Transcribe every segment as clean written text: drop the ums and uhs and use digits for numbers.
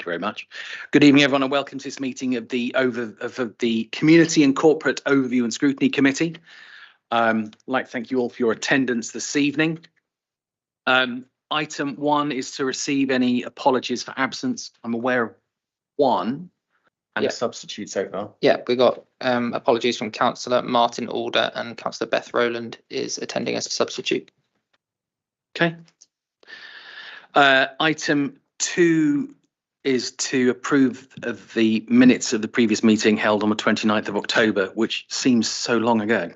you very much. Good evening, everyone, and welcome to this meeting of the Community and Corporate Overview and Scrutiny Committee. I'd like to thank you all for your attendance this evening. Item 1 is to receive any apologies for absence. I'm aware of one and a substitute so far. Yeah, we got apologies from Councillor Martin Alder, and Councillor Beth Rowland is attending as a substitute. Okay. Item 2 is to approve of the minutes of the previous meeting held on the 29th of October, which seems so long ago.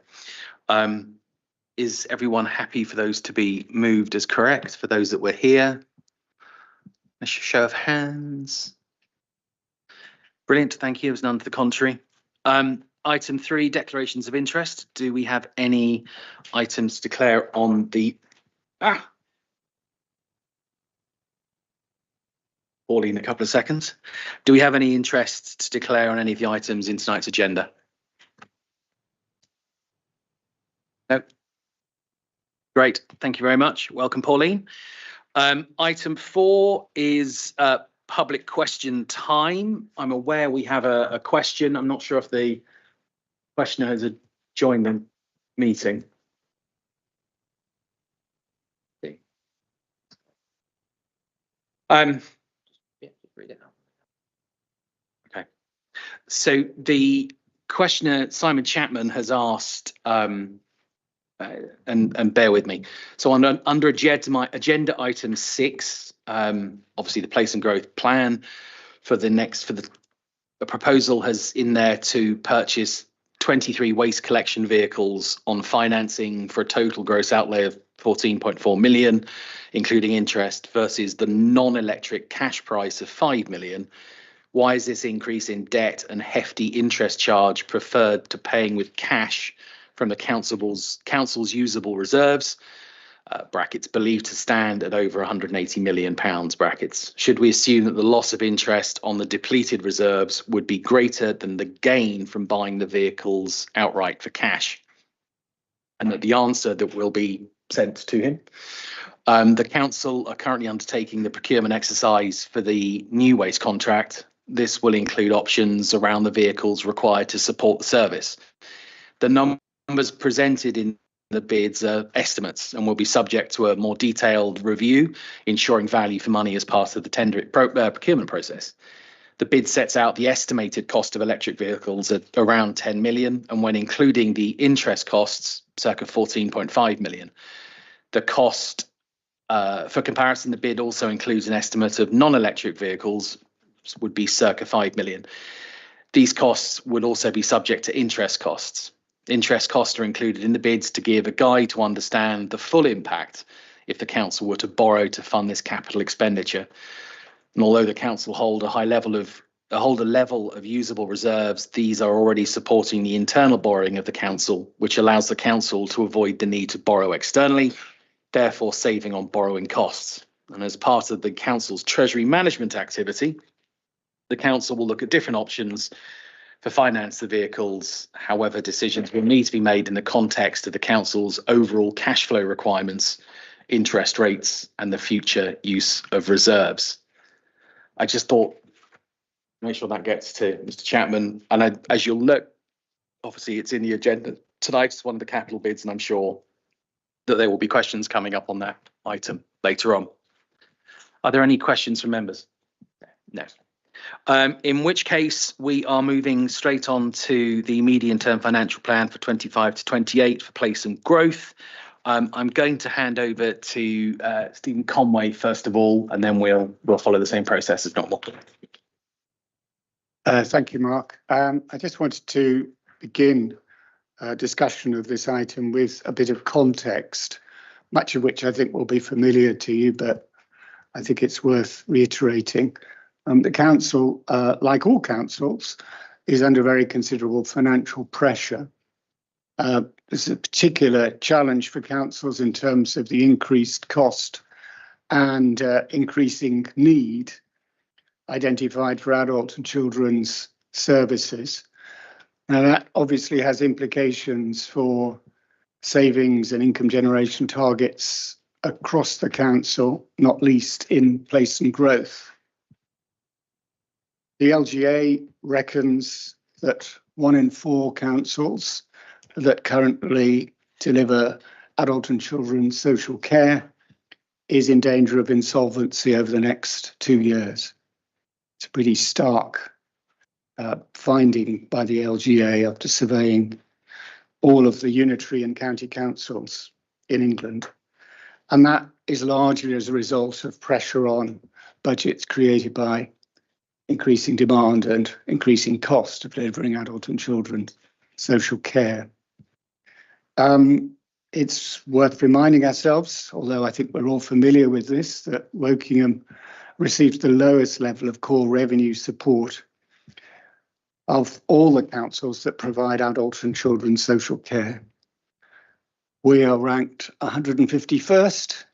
Is everyone happy for those to be moved as correct for those that were here? A show of hands. Brilliant, thank you. It was none to the contrary. Item 3, declarations of interest. Do we have any items to declare on the... Pauline, a couple of seconds. Do we have any interest to declare on any of the items in tonight's agenda? No. Great, thank you very much. Welcome, Pauline. Item 4 is public question time. I'm aware we have a question. I'm not sure if the questioner has joined the meeting. Read it out. Okay, so the questioner Simon Chapman has asked, and bear with me. So under agenda item 6, obviously the place and growth plan the proposal has in there to purchase 23 waste collection vehicles on financing for a total gross outlay of 14.4 million, including interest, versus the non-electric cash price of 5 million. Why is this increase in debt and hefty interest charge preferred to paying with cash from the council's usable reserves, brackets believed to stand at over 180 million pounds, brackets? Should we assume that the loss of interest on the depleted reserves would be greater than the gain from buying the vehicles outright for cash? And that the answer that will be sent to him. The council are currently undertaking the procurement exercise for the new waste contract. This will include options around the vehicles required to support the service. The numbers presented in the bids are estimates and will be subject to a more detailed review, ensuring value for money as part of the tender procurement process. The bid sets out the estimated cost of electric vehicles at around 10 million, and when including the interest costs, circa 14.5 million. The cost, for comparison, the bid also includes an estimate of non-electric vehicles, would be circa 5 million. These costs would also be subject to interest costs. Interest costs are included in the bids to give a guide to understand the full impact if the council were to borrow to fund this capital expenditure. And although the council hold a level of usable reserves, these are already supporting the internal borrowing of the council, which allows the council to avoid the need to borrow externally, therefore saving on borrowing costs. And as part of the council's treasury management activity, the council will look at different options for finance the vehicles. However, decisions will need to be made in the context of the council's overall cash flow requirements, interest rates, and the future use of reserves. I just thought, make sure that gets to Mr. Chapman. And as you'll look, obviously it's in the agenda tonight. It's one of the capital bids, and I'm sure that there will be questions coming up on that item later on. Are there any questions from members? No. In which case, we are moving straight on to the medium-term financial plan for 25 to 28 for place and growth. I'm going to hand over to Stephen Conway first of all, and then we'll follow the same process as normal. Thank you, Mark. I just wanted to begin a discussion of this item with a bit of context, much of which I think will be familiar to you, but I think it's worth reiterating. The council, like all councils, is under very considerable financial pressure. There's a particular challenge for councils in terms of the increased cost and increasing need identified for adult and children's services. Now, that obviously has implications for savings and income generation targets across the council, not least in place and growth. The LGA reckons that 1 in 4 councils that currently deliver adult and children's social care is in danger of insolvency over the next 2 years. It's a pretty stark finding by the LGA after surveying all of the unitary and county councils in England. And that is largely as a result of pressure on budgets created by increasing demand and increasing cost of delivering adult and children's social care. It's worth reminding ourselves, although I think we're all familiar with this, that Wokingham receives the lowest level of core revenue support of all the councils that provide adult and children's social care. We are ranked 151st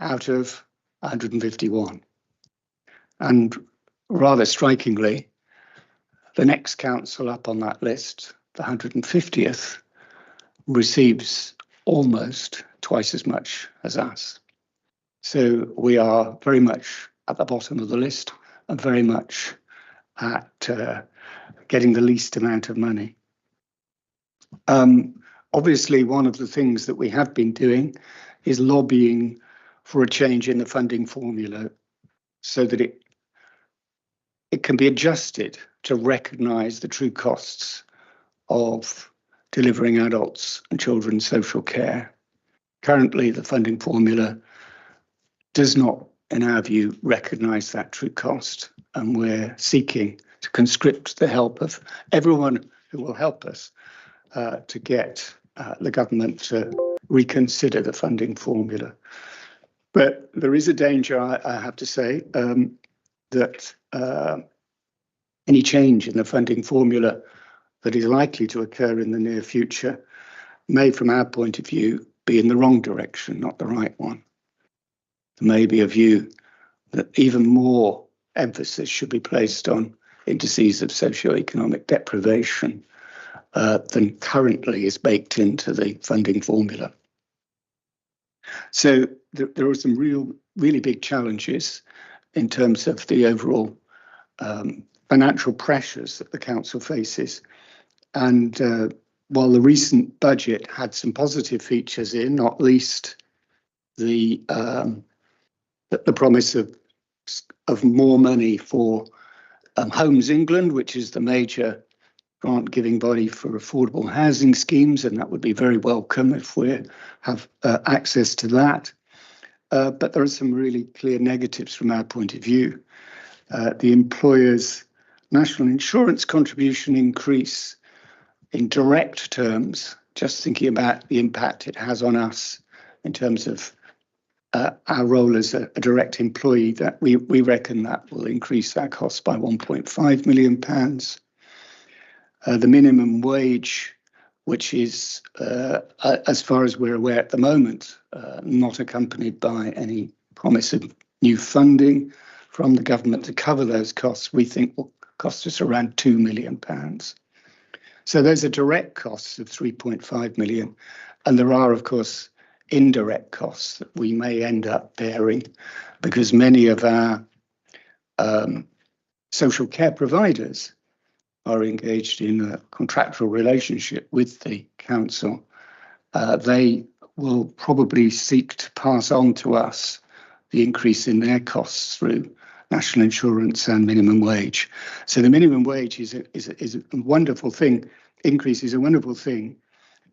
out of 151. And rather strikingly, the next council up on that list, the 150th, receives almost twice as much as us. So we are very much at the bottom of the list and very much at getting the least amount of money. Obviously, one of the things that we have been doing is lobbying for a change in the funding formula so that it can be adjusted to recognise the true costs of delivering adults and children's social care. Currently, the funding formula does not, in our view, recognise that true cost, and we're seeking to conscript the help of everyone who will help us to get the government to reconsider the funding formula. But there is a danger, I have to say, that any change in the funding formula that is likely to occur in the near future may, from our point of view, be in the wrong direction, not the right one. There may be a view that even more emphasis should be placed on indices of socioeconomic deprivation than currently is baked into the funding formula. So there are some really big challenges in terms of the overall financial pressures that the council faces. And while the recent budget had some positive features in, not least the promise of more money for Homes England, which is the major grant-giving body for affordable housing schemes, and that would be very welcome if we have access to that. But there are some really clear negatives from our point of view. The employer's national insurance contribution increase in direct terms, just thinking about the impact it has on us in terms of our role as a direct employee, that we reckon that will increase our costs by £1.5 million. The minimum wage, which is, as far as we're aware at the moment, not accompanied by any promise of new funding from the government to cover those costs, we think will cost us around £2 million. So those are direct costs of 3.5 million. And there are, of course, indirect costs that we may end up bearing because many of our social care providers are engaged in a contractual relationship with the council. They will probably seek to pass on to us the increase in their costs through national insurance and minimum wage. So the minimum wage is a wonderful thing. Increase is a wonderful thing.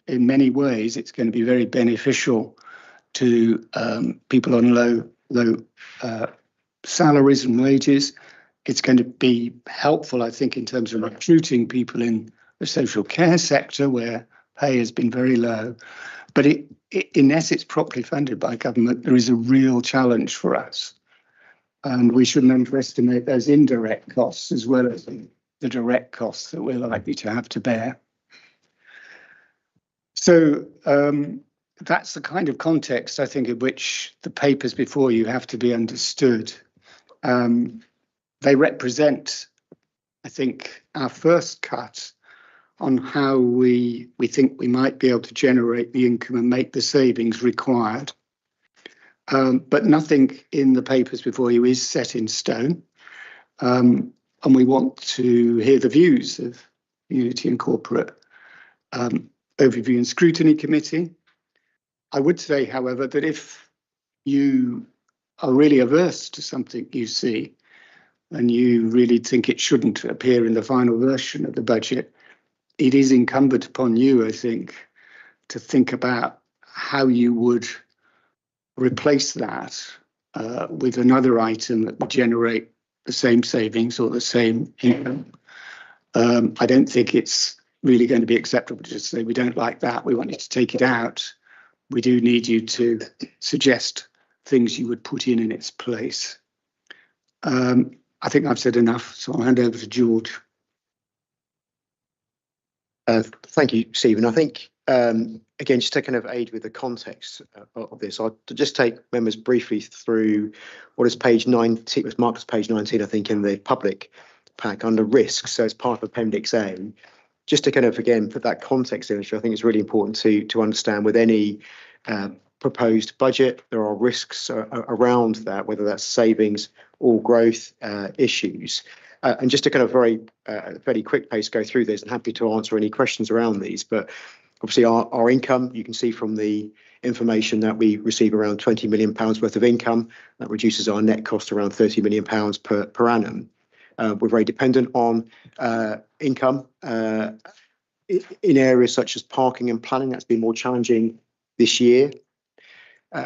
In many ways, it's going to be very beneficial to people on low salaries and wages. It's going to be helpful, I think, in terms of recruiting people in the social care sector where pay has been very low. But unless it's properly funded by government, there is a real challenge for us. And we shouldn't underestimate those indirect costs as well as the direct costs that we're likely to have to bear. So that's the kind of context, I think, in which the papers before you have to be understood. They represent, I think, our first cut on how we think we might be able to generate the income and make the savings required. But nothing in the papers before you is set in stone. and we want to hear the views of Community and Corporate Overview and Scrutiny Committee. I would say, however, that if you are really averse to something you see and you really think it shouldn't appear in the final version of the budget, it is incumbent upon you, I think, to think about how you would replace that with another item that would generate the same savings or the same income. I don't think it's really going to be acceptable to just say, we don't like that, we want you to take it out. We do need you to suggest things you would put in its place. I think I've said enough, so I'll hand over to George. Thank you, Stephen. I think, again, just to kind of aid with the context of this, I'll just take members briefly through what is page 19, was marked as page 19, I think, in the public pack under risks. So it's part of Appendix A. Just to kind of, again, put that context in, which I think is really important to understand with any proposed budget, there are risks around that, whether that's savings or growth issues. And just to kind of very quick pace go through this, and happy to answer any questions around these. But obviously our income, you can see from the information that we receive around £20 million worth of income. That reduces our net cost around £30 million per annum. We're very dependent on income in areas such as parking and planning. That's been more challenging this year.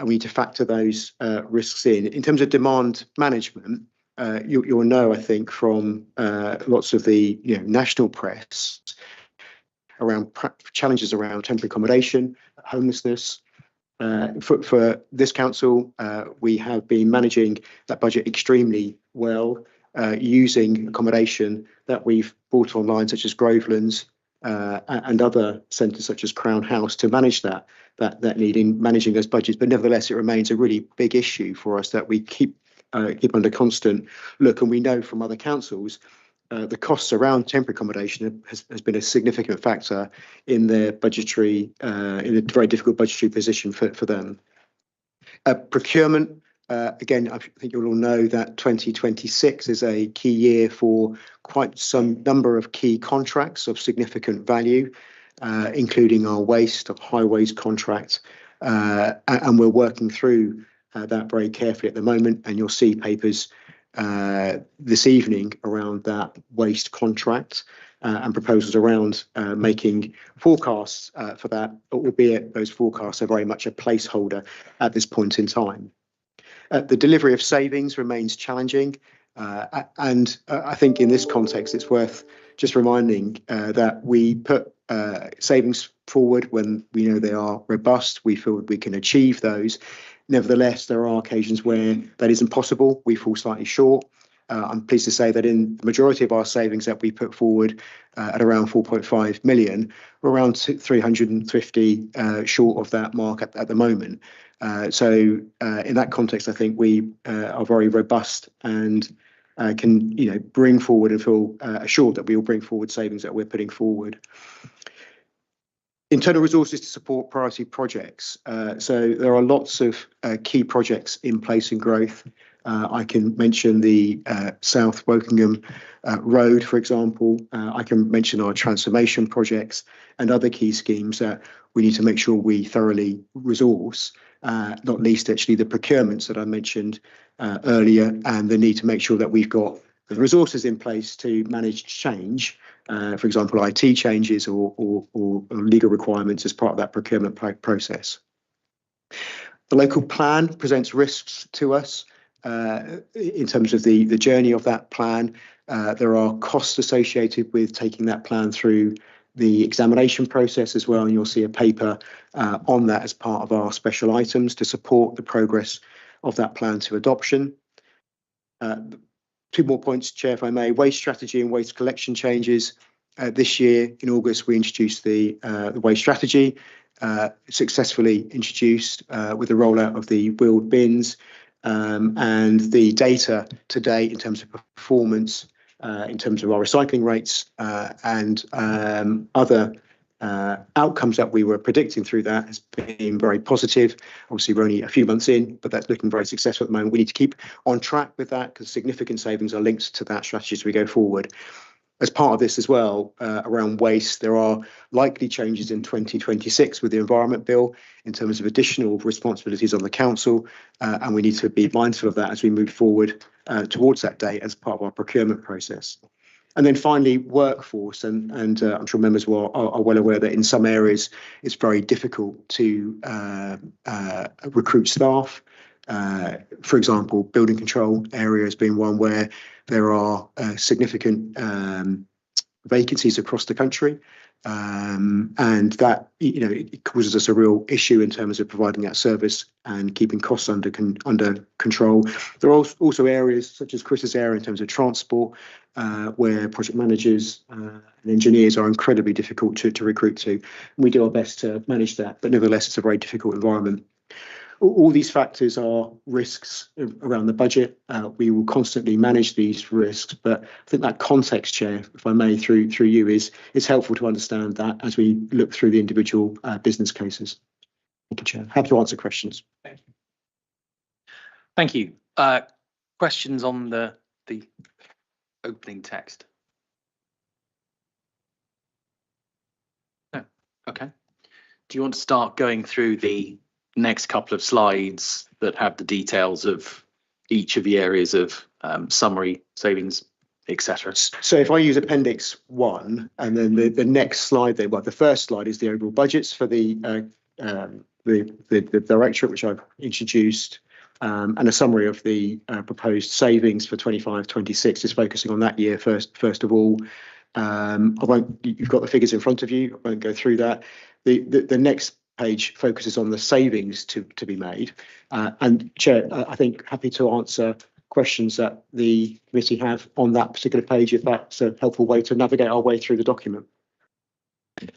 We need to factor those risks in. In terms of demand management, you'll know, I think, from lots of the national press around challenges around temporary accommodation, homelessness. For this council, we have been managing that budget extremely well, using accommodation that we've brought online, such as Grovelands and other centres such as Crown House, to manage that need in managing those budgets. But nevertheless, it remains a really big issue for us that we keep under constant look. And we know from other councils, the costs around temporary accommodation has been a significant factor in their budgetary, in a very difficult budgetary position for them. Procurement, again, I think you'll all know that 2026 is a key year for quite some number of key contracts of significant value, including our highways contract, and we're working through that very carefully at the moment, and you'll see papers this evening around that waste contract and proposals around making forecasts for that, albeit those forecasts are very much a placeholder at this point in time. The delivery of savings remains challenging, and I think in this context it's worth just reminding that we put savings forward when we know they are robust. We feel we can achieve those. Nevertheless, there are occasions where that isn't possible. We fall slightly short. I'm pleased to say that in the majority of our savings that we put forward at around 4.5 million, we're around 350 short of that mark at the moment. So in that context, I think we are very robust and can bring forward and feel assured that we will bring forward savings that we're putting forward. Internal resources to support priority projects. So there are lots of key projects in place in growth. I can mention the South Wokingham Road, for example. I can mention our transformation projects and other key schemes that we need to make sure we thoroughly resource, not least actually the procurements that I mentioned earlier, and the need to make sure that we've got the resources in place to manage change. For example, IT changes or legal requirements as part of that procurement process. The local plan presents risks to us in terms of the journey of that plan. There are costs associated with taking that plan through the examination process as well, and you'll see a paper on that as part of our special items to support the progress of that plan to adoption. Two more points, Chair, if I may. Waste strategy and waste collection changes. This year, in August, we introduced the waste strategy, successfully introduced with the rollout of the wheeled bins, and the data today in terms of performance, in terms of our recycling rates and other Outcomes that we were predicting through that has been very positive. Obviously, we're only a few months in, but that's looking very successful at the moment. We need to keep on track with that because significant savings are linked to that strategy as we go forward. As part of this as well, around waste, there are likely changes in 2026 with the Environment Bill in terms of additional responsibilities on the council, and we need to be mindful of that as we move forward towards that date as part of our procurement process. And then finally, workforce, and I'm sure members are well aware that in some areas it's very difficult to recruit staff. For example, building control areas being one where there are significant vacancies across the country, and that it causes us a real issue in terms of providing that service and keeping costs under control. There are also areas such as Chris's area in terms of transport, where project managers and engineers are incredibly difficult to recruit to. We do our best to manage that, but nevertheless, it's a very difficult environment. All these factors are risks around the budget. We will constantly manage these risks, but I think that context, Chair, if I may, through you, is helpful to understand that as we look through the individual business cases. Thank you, Chair. Happy to answer questions. Thank you. Questions on the opening text? No. Okay. Do you want to start going through the next couple of slides that have the details of each of the areas of summary, savings, etc.? So if I use Appendix 1, and then the next slide, the first slide is the overall budgets for the directorate, which I've introduced, and a summary of the proposed savings for 25-26 is focusing on that year first of all. You've got the figures in front of you. I won't go through that. The next page focuses on the savings to be made. And Chair, I think happy to answer questions that the committee have on that particular page, if that's a helpful way to navigate our way through the document.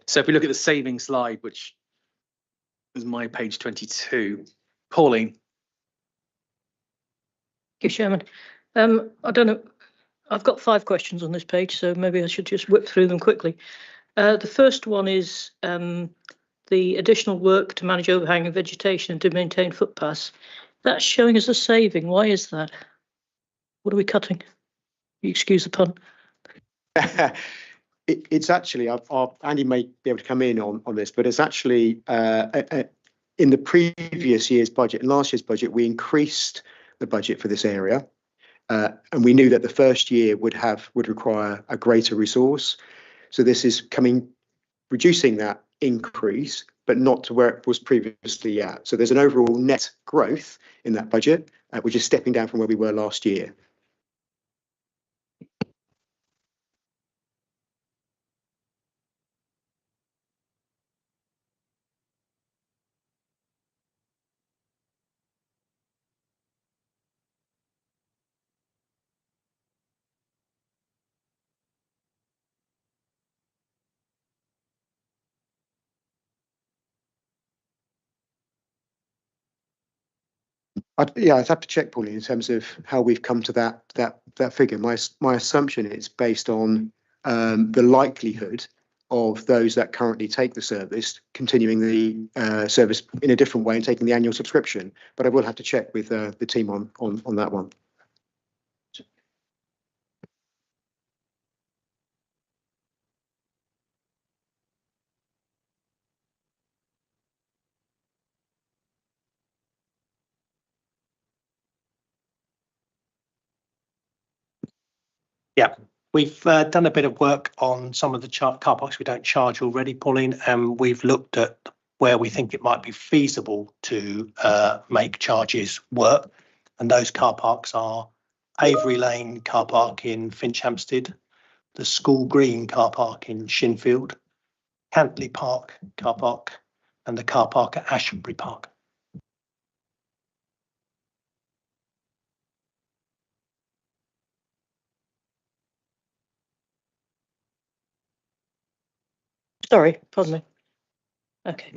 So if we look at the savings slide, which is my page 22, Pauline. Thank you, Chairman. I don't know. I've got 5 questions on this page, so maybe I should just whip through them quickly. The first one is the additional work to manage overhanging vegetation and to maintain footpaths. That's showing as a saving. Why is that? What are we cutting? You excuse the pun. It's actually, Andy may be able to come in on this, but it's actually in the previous year's budget, in last year's budget, we increased the budget for this area. And we knew that the first year would require a greater resource. So this is reducing that increase, but not to where it was previously at. So there's an overall net growth in that budget, which is stepping down from where we were last year. I'd have to check, Pauline, in terms of how we've come to that figure. My assumption is based on the likelihood of those that currently take the service continuing the service in a different way and taking the annual subscription. But I will have to check with the team on that one. Yeah, we've done a bit of work on some of the car parks we don't charge already, Pauline, and we've looked at where we think it might be feasible to make charges work. And those car parks are Avery Lane car park in Finchampstead, the School Green car park in Shinfield, Cantley Park car park, and the car park at Ashbury Park. Sorry, pardon me. Okay.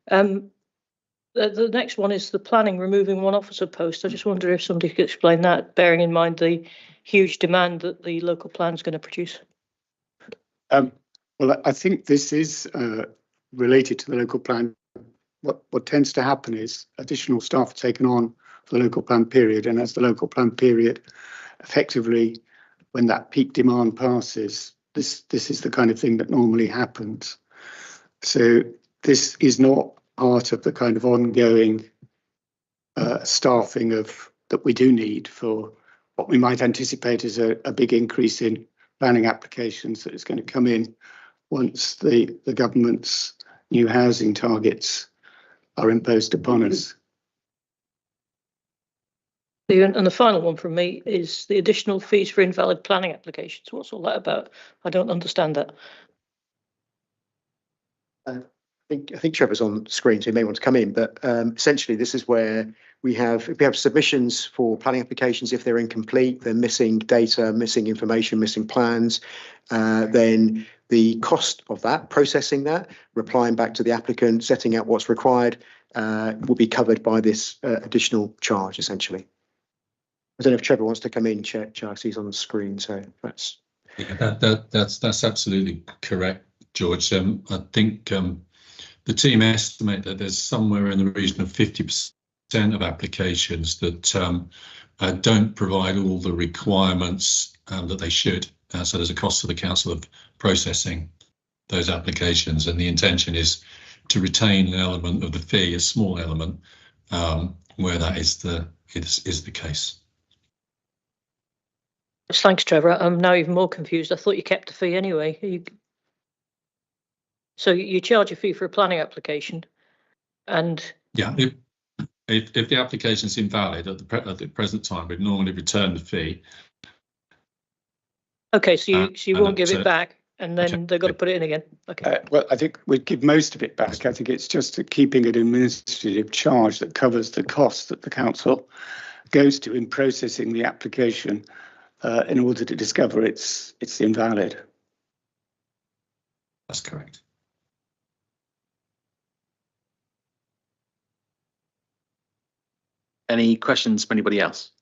The next one is the planning removing one officer post. I just wonder if somebody could explain that, bearing in mind the huge demand that the local plan is going to produce. Well, I think this is related to the local plan, what tends to happen is additional staff are taken on for the local plan period, and as the local plan period effectively, when that peak demand passes, this is the kind of thing that normally happens. So this is not part of the kind of ongoing staffing that we do need for what we might anticipate as a big increase in planning applications that is going to come in once the government's new housing targets are imposed upon us. And the final one from me is the additional fees for invalid planning applications. What's all that about? I don't understand that. I think Trevor's on screen, so he may want to come in, but essentially this is where if we have submissions for planning applications, if they're incomplete, they're missing data, missing information, missing plans, then the cost of that, processing that, replying back to the applicant, setting out what's required, will be covered by this additional charge, essentially. I don't know if Trevor wants to come in, Charles, he's on the screen, so that's... Yeah, that's absolutely correct, George. I think the team estimate that there's somewhere in the region of 50% of applications that don't provide all the requirements that they should. So there's a cost to the council of processing those applications, and the intention is to retain an element of the fee, a small element, where that is the case. Thanks, Trevor. I'm now even more confused. I thought you kept the fee anyway. So you charge a fee for a planning application, and yeah, if the application is invalid at the present time, we'd normally return the fee. Okay, so you won't give it back, and then they've got to put it in again. Okay. Well, I think we'd give most of it back. I think it's just keeping an administrative charge that covers the cost that the council goes to in processing the application in order to discover it's invalid. That's correct. Any questions from anybody else?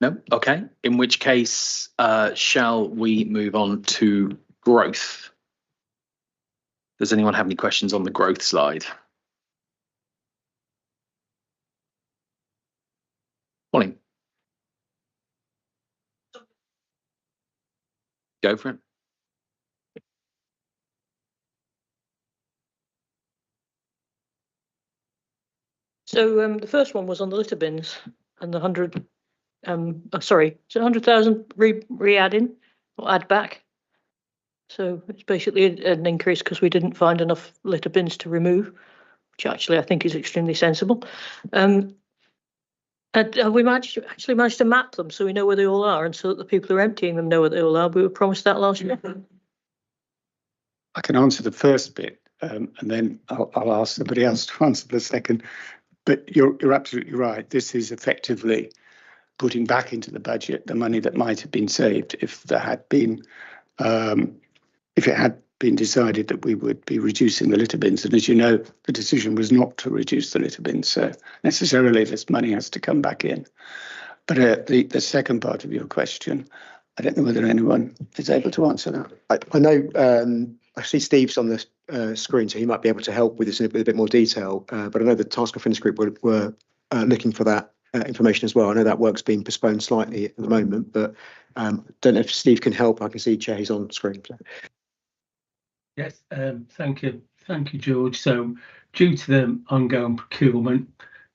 No? Okay. In which case, shall we move on to growth? Does anyone have any questions on the growth slide? Morning. Go for it. So the first one was on the litter bins and the 100. Sorry, so 100,000 re-add-in or add back. So it's basically an increase because we didn't find enough litter bins to remove, which actually I think is extremely sensible. And have we actually managed to map them so we know where they all are, and so that the people who are emptying them know where they all are? We were promised that last year. I can answer the first bit, and then I'll ask somebody else to answer the second. But you're absolutely right. This is effectively putting back into the budget the money that might have been saved if there had been, if it had been decided that we would be reducing the litter bins. And as you know, the decision was not to reduce the litter bins. So necessarily this money has to come back in. But the second part of your question, I don't know whether anyone is able to answer that. I know, I see Steve's on the screen, so he might be able to help with this with a bit more detail. But I know the Task and Fitness Group were looking for that information as well. I know that work's been postponed slightly at the moment, but don't know if Steve can help. I can see He's on screen. So. Yes, thank you, George. So, due to the ongoing procurement,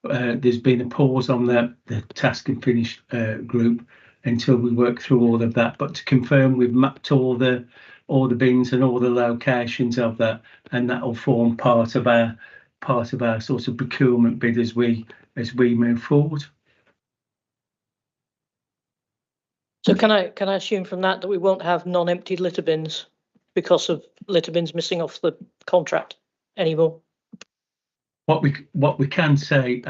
there's been a pause on the Task and Finish group until we work through all of that. But to confirm, we've mapped all the bins and all the locations of that, and that will form part of our sort of procurement bid as we move forward. So can I assume from that we won't have non-emptied litter bins because of litter bins missing off the contract anymore? What we can say,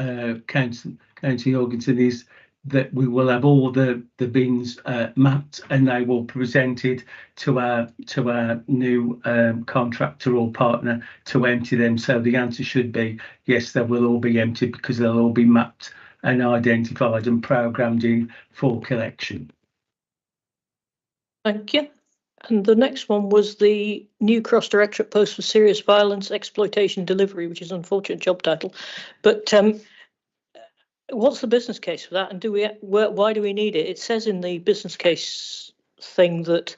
Councillor Jorgensen, is that we will have all the bins mapped, and they will be presented to our new contractor or partner to empty them. So the answer should be yes, they will all be emptied because they'll all be mapped and identified and programmed in for collection. Thank you. And the next one was the new cross directorate post for serious violence, exploitation, delivery, which is an unfortunate job title. But what's the business case for that? And why do we need it? It says in the business case thing that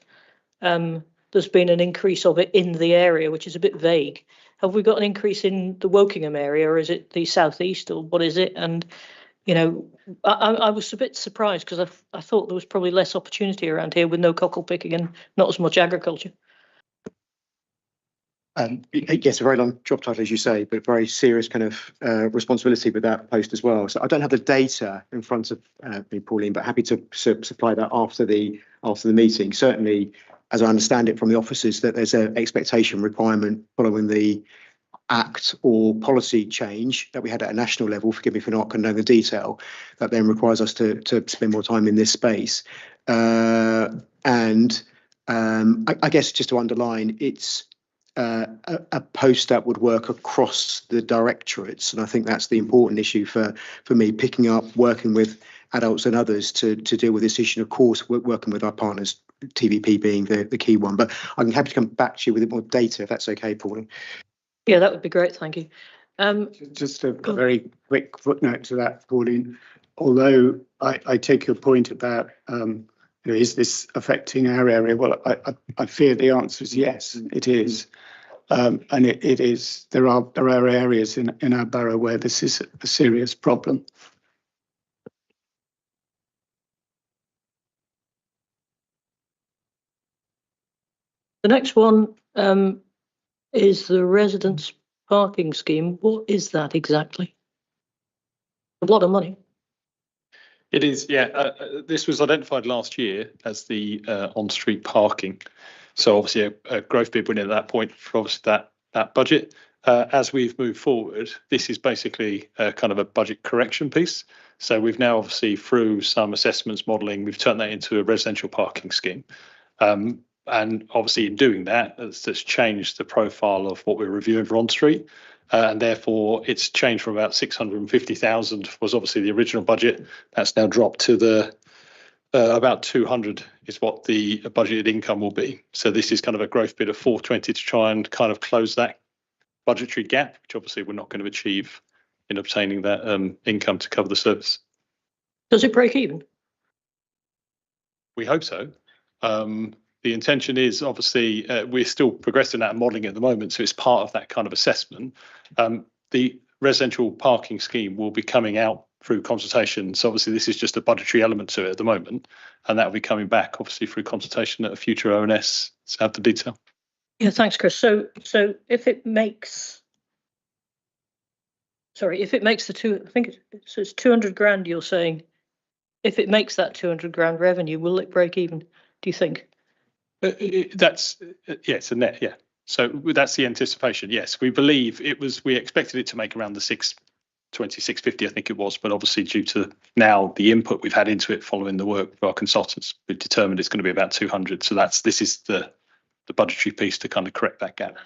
there's been an increase of it in the area, which is a bit vague. Have we got an increase in the Wokingham area, or is it the southeast, or what is it? And you know, I was a bit surprised because I thought there was probably less opportunity around here with no cockle picking and not as much agriculture. Yes, a very long job title, as you say, but very serious kind of responsibility with that post as well. So I don't have the data in front of me, Pauline, but happy to supply that after the meeting. Certainly, as I understand it from the officers, that there's an expectation requirement following the act or policy change that we had at a national level, forgive me for not knowing the detail, that then requires us to spend more time in this space. I guess just to underline, it's a post that would work across the directorates, and I think that's the important issue for me, picking up, working with adults and others to deal with this issue. Of course, we're working with our partners, TVP being the key one, but I'm happy to come back to you with a bit more data if that's okay, Pauline. Yeah, that would be great, thank you. Just a very quick footnote to that, Pauline. Although I take your point about is this affecting our area? Well, I fear the answer is yes, it is. And it is. There are areas in our borough where this is a serious problem. The next one is the residence parking scheme. What is that exactly? A lot of money. It is, yeah. This was identified last year as the on-street parking. So obviously a growth bid went in at that point for obviously that budget. As we've moved forward, this is basically kind of a budget correction piece. So we've now obviously through some assessments modelling, we've turned that into a residential parking scheme. And obviously in doing that, that's changed the profile of what we're reviewing for on-street. And therefore it's changed from about 650,000 was obviously the original budget. That's now dropped to the about 200 is what the budgeted income will be. So this is kind of a growth bid of 420 to try and kind of close that budgetary gap, which obviously we're not going to achieve in obtaining that income to cover the service. Does it break even? We hope so. The intention is obviously we're still progressing that and modelling at the moment, so it's part of that kind of assessment. The residential parking scheme will be coming out through consultation. So obviously this is just a budgetary element to it at the moment, and that will be coming back obviously through consultation at a future ONS to have the detail. Yeah, thanks, Chris. So if it makes the two, I think it's 200 grand. You're saying if it makes that 200 grand revenue, will it break even? Do you think? That's yes, a net, yeah. So that's the anticipation. Yes, we believe it was. We expected it to make around the 620, 650, I think it was, but obviously due to now the input we've had into it following the work of our consultants, we've determined it's going to be about 200. So this is the budgetary piece to kind of correct that gap.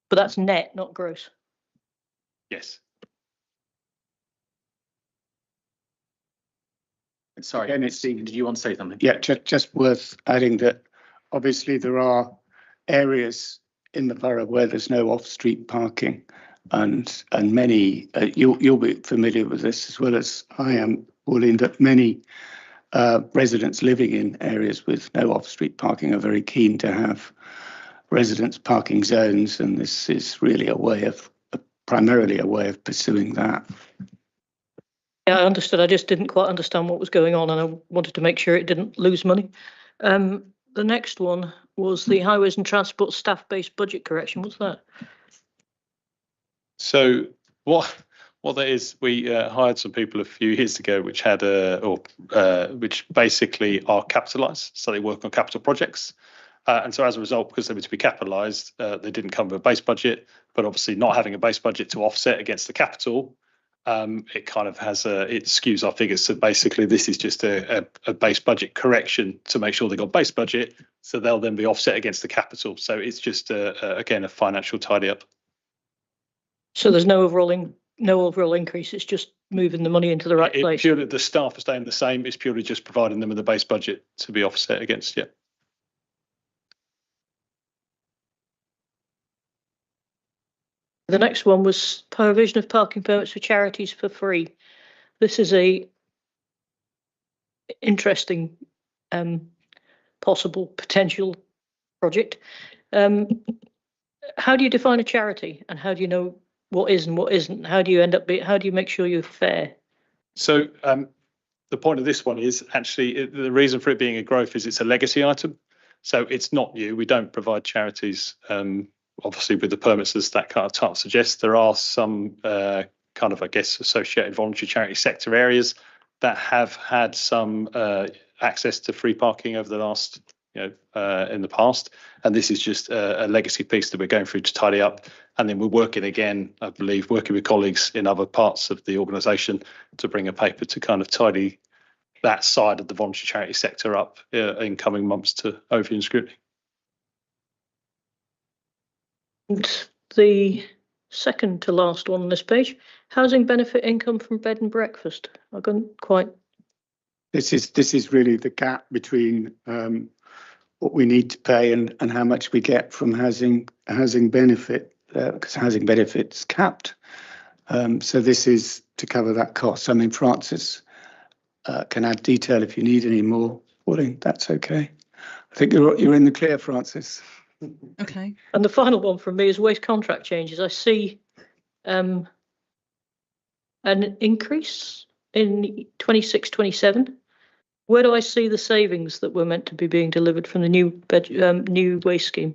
But that's net, not gross. Yes. Sorry, Again, Stephen, did you want to say something? Yeah, just worth adding that obviously there are areas in the borough where there's no off-street parking, and many you'll be familiar with this as well as I am, Pauline, that many residents living in areas with no off-street parking are very keen to have residence parking zones, and this is really primarily a way of pursuing that. Yeah, I understood. I just didn't quite understand what was going on, and I wanted to make sure it didn't lose money. The next one was the Highways and Transport staff-based budget correction. What's that? So what that is, we hired some people a few years ago, which had which basically are capitalised, so they work on capital projects. And so as a result, because they were to be capitalised, they didn't come with a base budget. But obviously, not having a base budget to offset against the capital, it kind of it skews our figures. So basically, this is just a base budget correction to make sure they got base budget, so they'll then be offset against the capital. So it's just again a financial tidy up. So there's no overall increase. It's just moving the money into the right place. Purely, the staff are staying the same. It's purely just providing them with a base budget to be offset against. Yeah. The next one was provision of parking permits for charities for free. This is a interesting possible potential project. How do you define a charity, and how do you know what is and what isn't? How do you end up how do you make sure you're fair? So the point of this one is actually the reason for it being a growth is it's a legacy item. So it's not new. We don't provide charities, obviously, with the permits as that kind of title suggests. There are some kind of, I guess, associated voluntary charity sector areas that have had some access to free parking over the last, in the past. And this is just a legacy piece that we're going through to tidy up. And then we're working again, I believe, working with colleagues in other parts of the organisation to bring a paper to kind of tidy that side of the voluntary charity sector up in coming months to overview and scrutiny. And the second to last one on this page, housing benefit income from bed and breakfast. I couldn't quite. This is really the gap between what we need to pay and how much we get from housing benefit, because housing benefit's capped. So this is to cover that cost. I mean, Francis can add detail if you need any more. Pauline, that's okay. I think you're in the clear, Francis. Okay. And the final one from me is waste contract changes. I see an increase in 26-27. Where do I see the savings that were meant to be being delivered from the new waste scheme?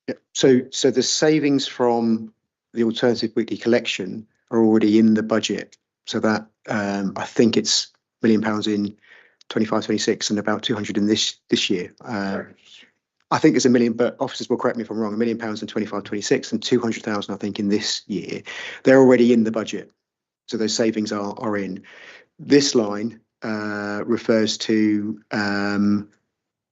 Yeah. So the savings from the alternative weekly collection are already in the budget. So that I think it's £1 million in 25-26 and about 200 in this year. I think it's £1 million, but officers will correct me if I'm wrong. £1 million in 25-26 and 200,000, I think, in this year. They're already in the budget, so those savings are in. This line refers to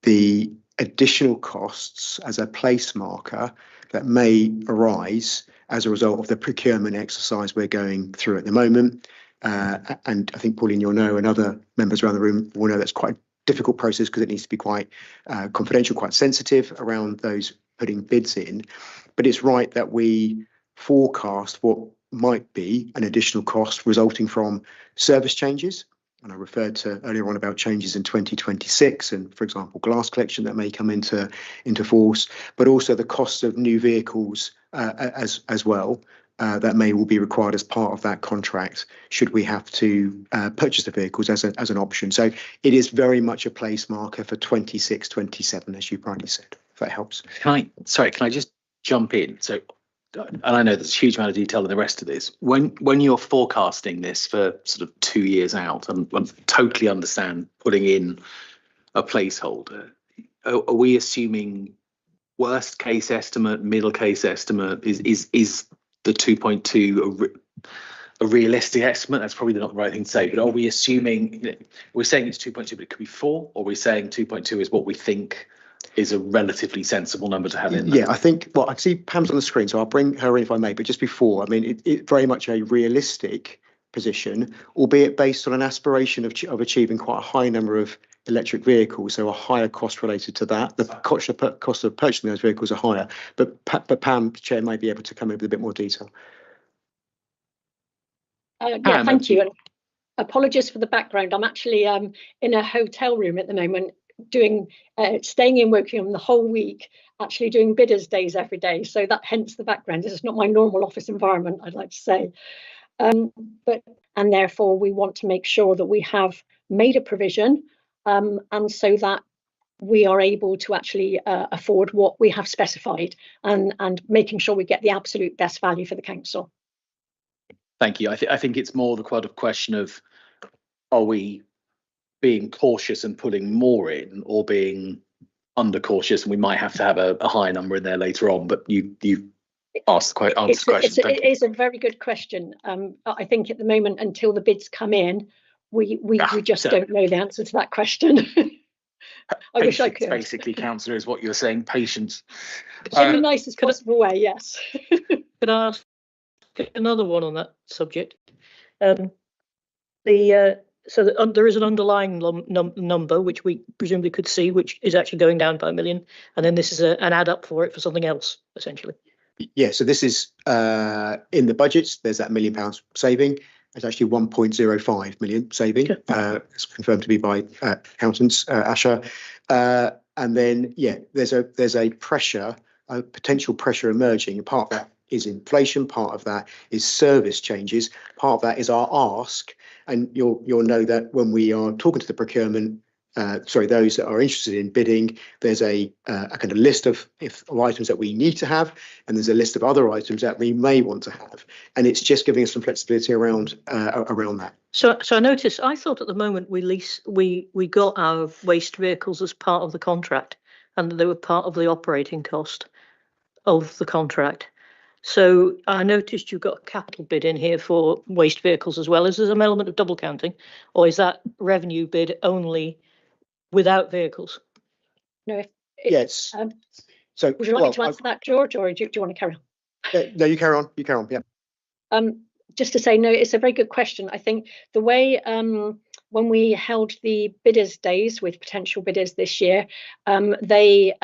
the additional costs as a place marker that may arise as a result of the procurement exercise we're going through at the moment. And I think, Pauline, you'll know, and other members around the room will know that's quite a difficult process because it needs to be quite confidential, quite sensitive around those putting bids in. But it's right that we forecast what might be an additional cost resulting from service changes. And I referred to earlier on about changes in 2026 and, for example, glass collection that may come into force, but also the cost of new vehicles as well. That may will be required as part of that contract should we have to purchase the vehicles as an option. So it is very much a place marker for 26-27, as you rightly said, if that helps. Can I just jump in? So, and I know there's a huge amount of detail in the rest of this. When you're forecasting this for sort of 2 years out, and I totally understand putting in a placeholder, are we assuming worst case estimate, middle case estimate? Is the 2.2 a realistic estimate? That's probably not the right thing to say, but are we assuming, we're saying it's 2.2, but it could be 4, or are we saying 2.2 is what we think is a relatively sensible number to have in there? Yeah, I think, well, I see Pam's on the screen, so I'll bring her in if I may, but just before, I mean, it very much a realistic position, albeit based on an aspiration of achieving quite a high number of electric vehicles, so a higher cost related to that. The cost of purchasing those vehicles are higher, but Pam, Chair, may be able to come in with a bit more detail. Yeah, thank you. And apologies for the background. I'm actually in a hotel room at the moment, doing staying in, working on the whole week, actually doing bidders days every day. So that hence the background. This is not my normal office environment, I'd like to say. And therefore we want to make sure that we have made a provision, and so that we are able to actually afford what we have specified, and making sure we get the absolute best value for the council. Thank you. I think it's more the kind of question of, are we being cautious and putting more in, or being under cautious, and we might have to have a high number in there later on. But you asked the question. It is a very good question. I think at the moment, until the bids come in, we just don't know the answer to that question. I wish I could. Basically, councillor, is what you're saying. Patience. In the nicest possible way, yes. Could I ask another one on that subject? So there is an underlying number which we presumably could see, which is actually going down by £1 million, and then this is an add up for it for something else, essentially. Yeah, so this is in the budgets. There's that £1 million saving. It's actually 1.05 million saving. It's confirmed to be by accountants, Asha. And then, yeah, there's a pressure, a potential pressure emerging. And part of that is inflation. Part of that is service changes. Part of that is our ask. And you'll know that when we are talking to the procurement, those that are interested in bidding, there's a kind of list of items that we need to have, and there's a list of other items that we may want to have, and it's just giving us some flexibility around that. So I noticed. I thought at the moment we got our waste vehicles as part of the contract, and they were part of the operating cost of the contract. So I noticed you've got a capital bid in here for waste vehicles as well. Is there an element of double counting, or is that revenue bid only without vehicles? No. Yes. So would you like me to answer that, George, or do you want to carry on? No, you carry on. You carry on. Yeah. Just to say, no, it's a very good question. I think the way when we held the bidders' days with potential bidders this year, they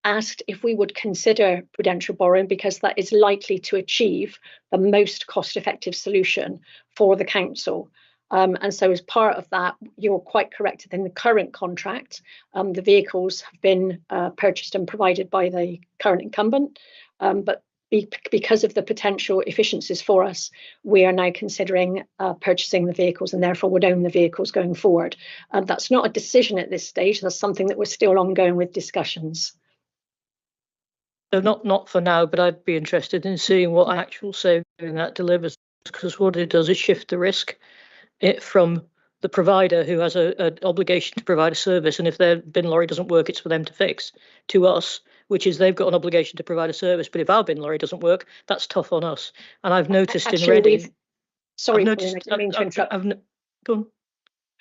asked if we would consider prudential borrowing because that is likely to achieve the most cost-effective solution for the council. And so as part of that, you're quite correct. In the current contract, the vehicles have been purchased and provided by the current incumbent. But because of the potential efficiencies for us, we are now considering purchasing the vehicles and therefore would own the vehicles going forward. That's not a decision at this stage. That's something that we're still ongoing with discussions. So not for now, but I'd be interested in seeing what actual saving that delivers, because what it does is shift the risk from the provider who has an obligation to provide a service, and if their bin lorry doesn't work, it's for them to fix, to us, which is they've got an obligation to provide a service. But if our bin lorry doesn't work, that's tough on us. And I've noticed in Reading. Sorry, I've noticed, I didn't mean to interrupt.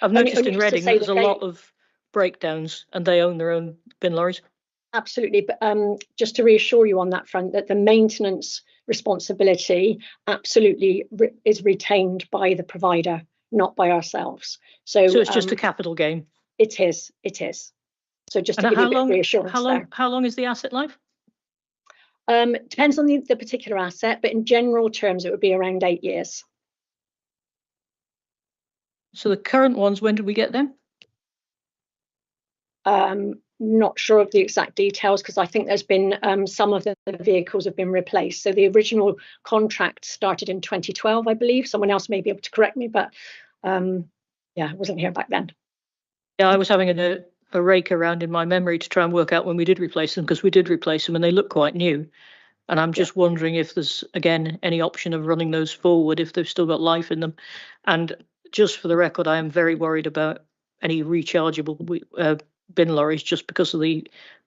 I've noticed in Reading there's a lot of breakdowns, and they own their own bin lorries. Absolutely, but just to reassure you on that front, that the maintenance responsibility absolutely is retained by the provider, not by ourselves. So it's just a capital gain. It is. So just to give you a bit of reassurance how long is the asset life? Depends on the particular asset, but in general terms, it would be around 8 years. So the current ones, when did we get them? Not sure of the exact details because I think there's been some of the vehicles have been replaced. So the original contract started in 2012, I believe. Someone else may be able to correct me, but yeah, I wasn't here back then. Yeah, I was having a rake around in my memory to try and work out when we did replace them, because we did replace them and they look quite new. And I'm just wondering if there's, again, any option of running those forward if they've still got life in them. And just for the record, I am very worried about any rechargeable bin lorries just because of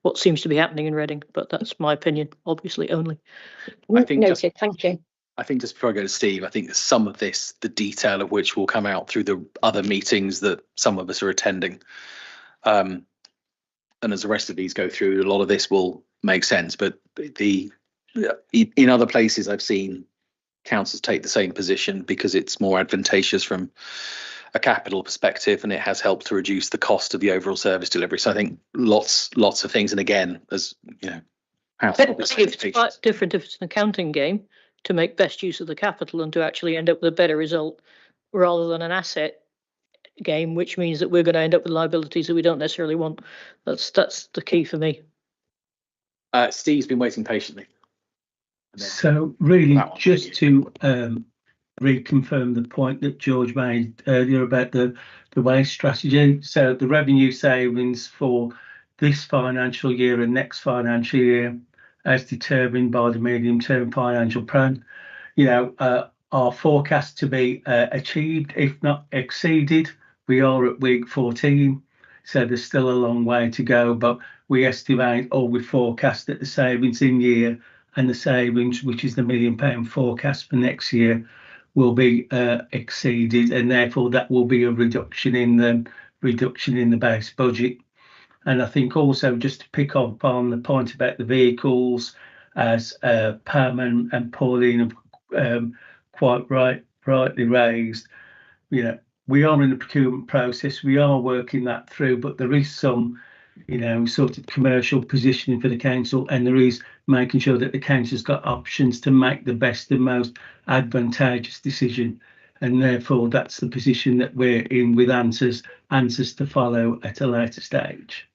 what seems to be happening in Reading. But that's my opinion, obviously only. I think noted. Thank you. I think just before I go to Steve, I think some of this, the detail of which will come out through the other meetings that some of us are attending. And as the rest of these go through, a lot of this will make sense. But in other places, I've seen councils take the same position because it's more advantageous from a capital perspective, and it has helped to reduce the cost of the overall service delivery. So I think lots of things. And again, as you know, it's quite different if it's an accounting game to make best use of the capital and to actually end up with a better result rather than an asset game, which means that we're going to end up with liabilities that we don't necessarily want. That's the key for me. Steve's been waiting patiently. So really, just to reconfirm the point that George made earlier about the waste strategy. So the revenue savings for this financial year and next financial year, as determined by the medium-term financial plan, are forecast to be achieved, if not exceeded. We are at week 14, so there's still a long way to go, but we estimate, or we forecast, that the savings in year and the savings, which is the £1 million forecast for next year, will be exceeded, and therefore that will be a reduction in the base budget. And I think also, just to pick up on the point about the vehicles, as Pam and Pauline have quite rightly raised, we are in the procurement process. We are working that through, but there is some sort of commercial positioning for the council, and there is making sure that the council's got options to make the best and most advantageous decision. And therefore, that's the position that we're in, with answers to follow at a later stage.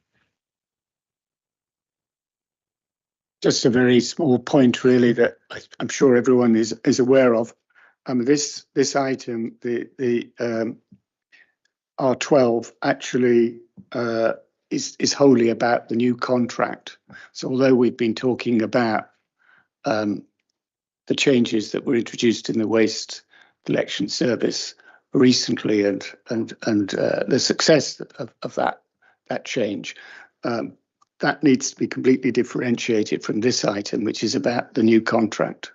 Just a very small point, really, that I'm sure everyone is aware of. This item, the R12, actually is wholly about the new contract. So although we've been talking about the changes that were introduced in the waste collection service recently and the success of that change, that needs to be completely differentiated from this item, which is about the new contract.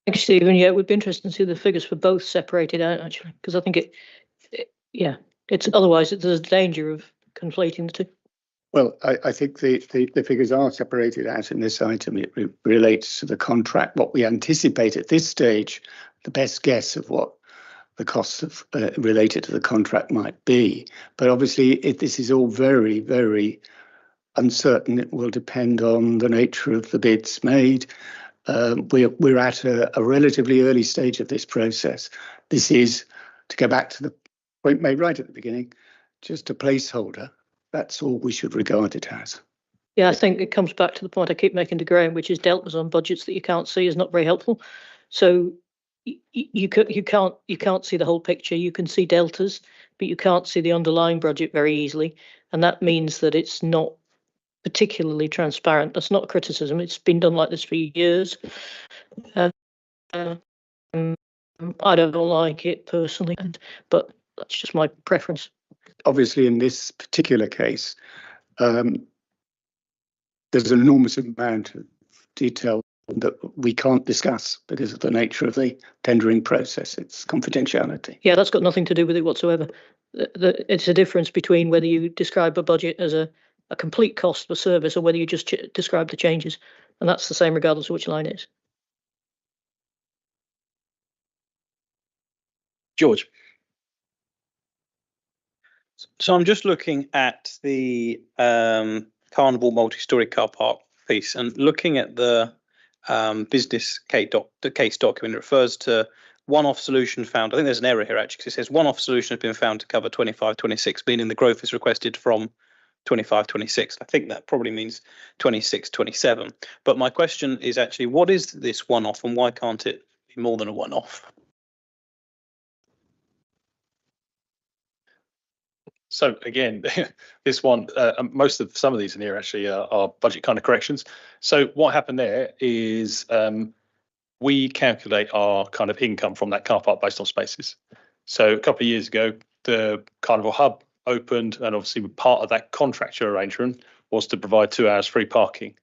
Thank you, Stephen. Yeah, it would be interesting to see the figures for both separated out, actually, because I think it's otherwise there's a danger of conflating the two. Well, I think the figures are separated out in this item. It relates to the contract. What we anticipate at this stage, the best guess of what the costs of related to the contract might be. But obviously, this is all very, very uncertain. It will depend on the nature of the bids made. We're at a relatively early stage of this process. This is, to go back to the point made right at the beginning, just a placeholder. That's all we should regard it as. Yeah, I think it comes back to the point I keep making to Graham, which is deltas on budgets that you can't see is not very helpful. So you can't see the whole picture. You can see deltas, but you can't see the underlying budget very easily, and that means that it's not particularly transparent. That's not a criticism. It's been done like this for years. I don't like it personally, but that's just my preference. Obviously, in this particular case, there's an enormous amount of detail that we can't discuss because of the nature of the tendering process. It's confidentiality. Yeah, that's got nothing to do with it whatsoever. It's a difference between whether you describe a budget as a complete cost of a service or whether you just describe the changes. And that's the same regardless of which line it is. George. So I'm just looking at the Carnival multi-storey car park piece and looking at the business case document. It refers to one-off solution found. I think there's an error here actually, because it says one-off solution has been found to cover 25-26, meaning the growth is requested from 25-26. I think that probably means 26-27. But my question is actually, what is this one-off and why can't it be more than a one-off? So again, this one, some of these in here actually are budget kind of corrections. So what happened there is we calculate our kind of income from that car park based on spaces. So a couple of years ago, the Carnival Hub opened, and obviously part of that contractual arrangement was to provide 2 hours free parking.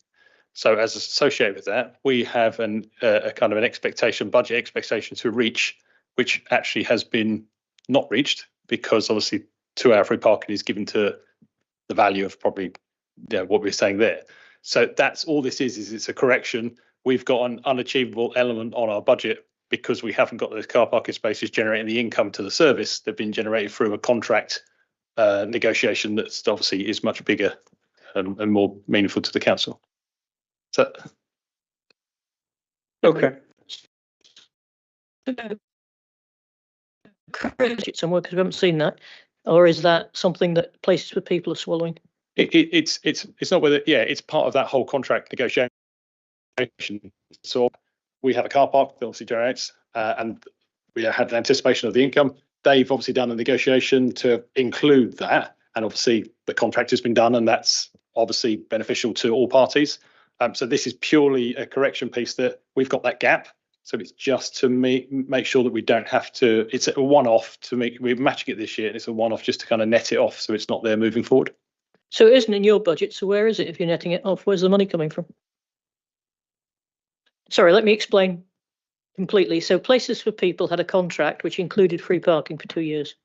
So as associated with that, we have a kind of an budget expectation to reach, which actually has been not reached because obviously 2 hour free parking is given to the value of probably what we're saying there. So that's all this is it's a correction. We've got an unachievable element on our budget because we haven't got those car parking spaces generating the income to the service. They've been generated through a contract negotiation that's obviously is much bigger and more meaningful to the council. So, okay. Credit somewhere because we haven't seen that, or is that something that places for people are swallowing? It's not whether it's part of that whole contract negotiation. So we have a car park that obviously generates, and we had an anticipation of the income. They've obviously done a negotiation to include that, and obviously the contract has been done, and that's obviously beneficial to all parties. So this is purely a correction piece that we've got that gap. So it's just to make sure that we don't have to. It's a one-off we're matching it this year, and it's a one-off just to kind of net it off, so it's not there moving forward. So it isn't in your budget. So where is it if you're netting it off? Where's the money coming from? Sorry, let me explain completely. So Places for People had a contract which included free parking for 2 years.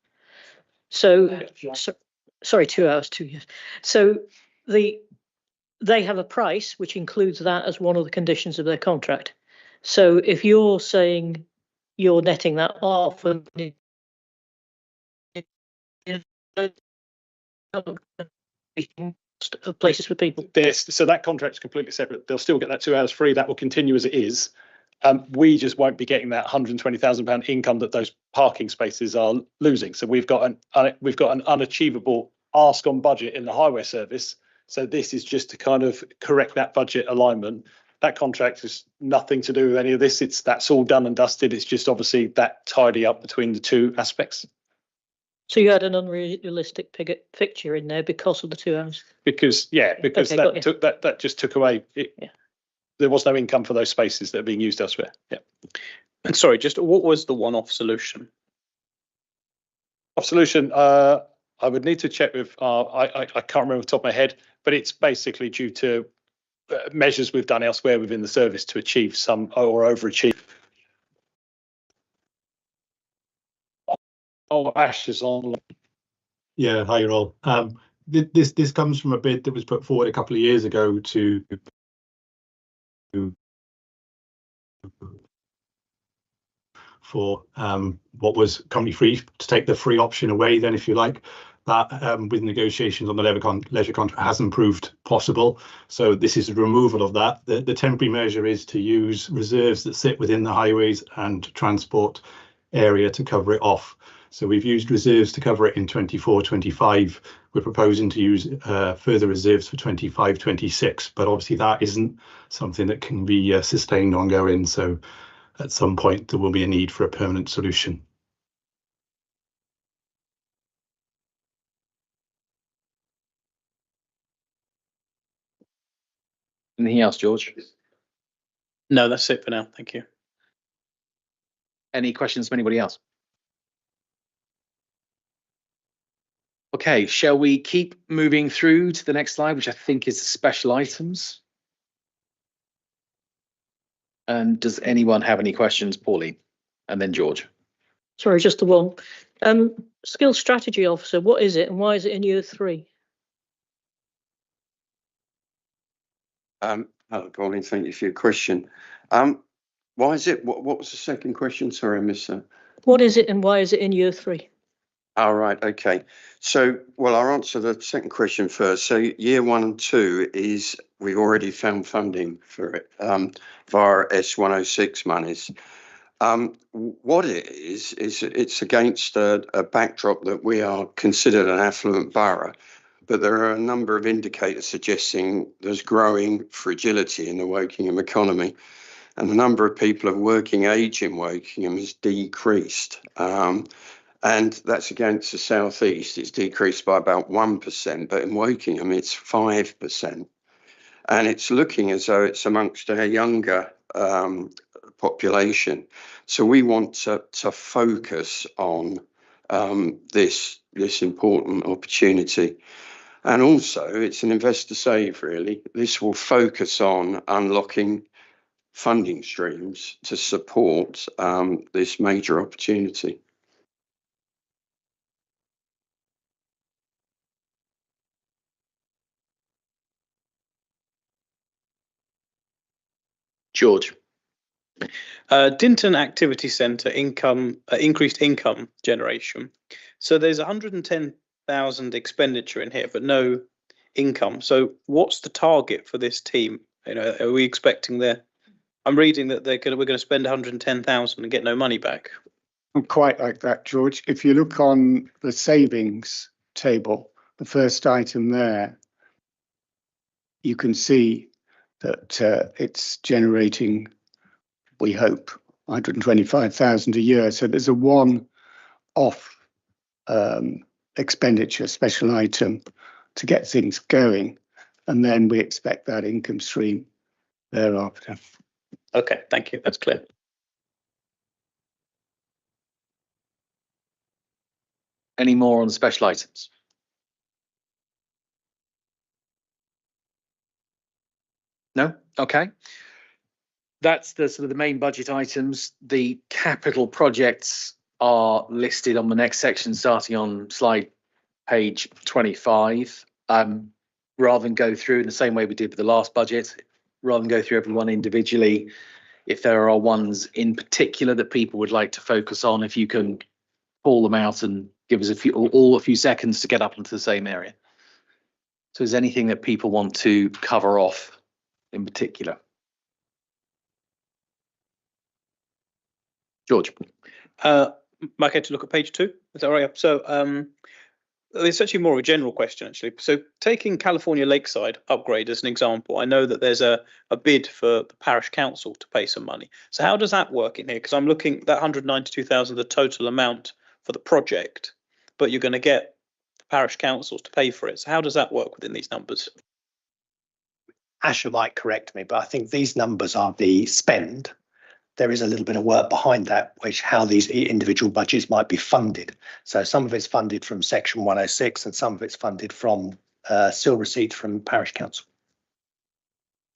Sorry, 2 hours, 2 years. So they have a price which includes that as one of the conditions of their contract. So if you're saying you're netting that off, and of places for people. So that contract's completely separate. They'll still get that 2 hours free. That will continue as it is. We just won't be getting that £120,000 income that those parking spaces are losing. So we've got an unachievable ask on budget in the highway service. So this is just to kind of correct that budget alignment. That contract is nothing to do with any of this. That's all done and dusted. It's just obviously that tidy up between the two aspects. So you had an unrealistic picture in there because of the 2 hours. Because Okay, that just took away. There was no income for those spaces that are being used elsewhere. Yeah. And sorry, just what was the one-off solution? I would need to check with. I can't remember off the top of my head, but it's basically due to measures we've done elsewhere within the service to achieve some or overachieve. Oh, Ash is on. Yeah, hi, all. This comes from a bid that was put forward a couple of years ago to for what was currently free, to take the free option away then, if you like. That with negotiations on the leisure contract hasn't proved possible. So this is a removal of that. The temporary measure is to use reserves that sit within the highways and transport area to cover it off. So we've used reserves to cover it in 24-25. We're proposing to use further reserves for 25-26, but obviously that isn't something that can be sustained ongoing. So at some point there will be a need for a permanent solution. Anything else, George? No, that's it for now. Thank you. Any questions from anybody else? Okay, shall we keep moving through to the next slide, which I think is the special items? And does anyone have any questions, Pauline? And then George. Sorry, just the one. Skills strategy officer, what is it and why is it in year 3? Hello, Pauline. Thank you for your question. Why is it? What was the second question? Sorry, I missed that. What is it and why is it in year 3? All right. Okay. So, well, I'll answer the second question first. So year 1 and 2 is we've already found funding for it via S106 monies. What it is it's against a backdrop that we are considered an affluent borough, but there are a number of indicators suggesting there's growing fragility in the Wokingham economy, and the number of people of working age in Wokingham has decreased. And that's against the southeast. It's decreased by about 1%, but in Wokingham it's 5%. And it's looking as though it's amongst a younger population. So we want to focus on this important opportunity. And also it's an investor save, really. This will focus on unlocking funding streams to support this major opportunity. George. Dinton Activity Centre increased income generation. So there's 110,000 expenditure in here, but no income. So what's the target for this team? You know, are we expecting I'm reading that we're going to spend 110,000 and get no money back. Not quite like that, George. If you look on the savings table, the first item there, you can see that it's generating, we hope, 125,000 a year. So there's a one-off expenditure, special item to get things going, and then we expect that income stream thereafter. Okay, thank you. That's clear. Any more on special items? No? Okay. That's the sort of the main budget items. The capital projects are listed on the next section, starting on slide page 25. Rather than go through in the same way we did with the last budget, rather than go through everyone individually, if there are ones in particular that people would like to focus on, if you can pull them out and give us a few seconds to get up into the same area. So is anything that people want to cover off in particular? George? Might get to look at page 2. Is that right? So it's actually more of a general question, actually. So taking California Lakeside upgrade as an example, I know that there's a bid for the parish council to pay some money. So how does that work in here? Because I'm looking at that 192,000, the total amount for the project, but you're going to get the parish councils to pay for it. So how does that work within these numbers? Asher might correct me, but I think these numbers are the spend. There is a little bit of work behind that, which how these individual budgets might be funded. So some of it's funded from Section 106 and some of it's funded from still received from parish council.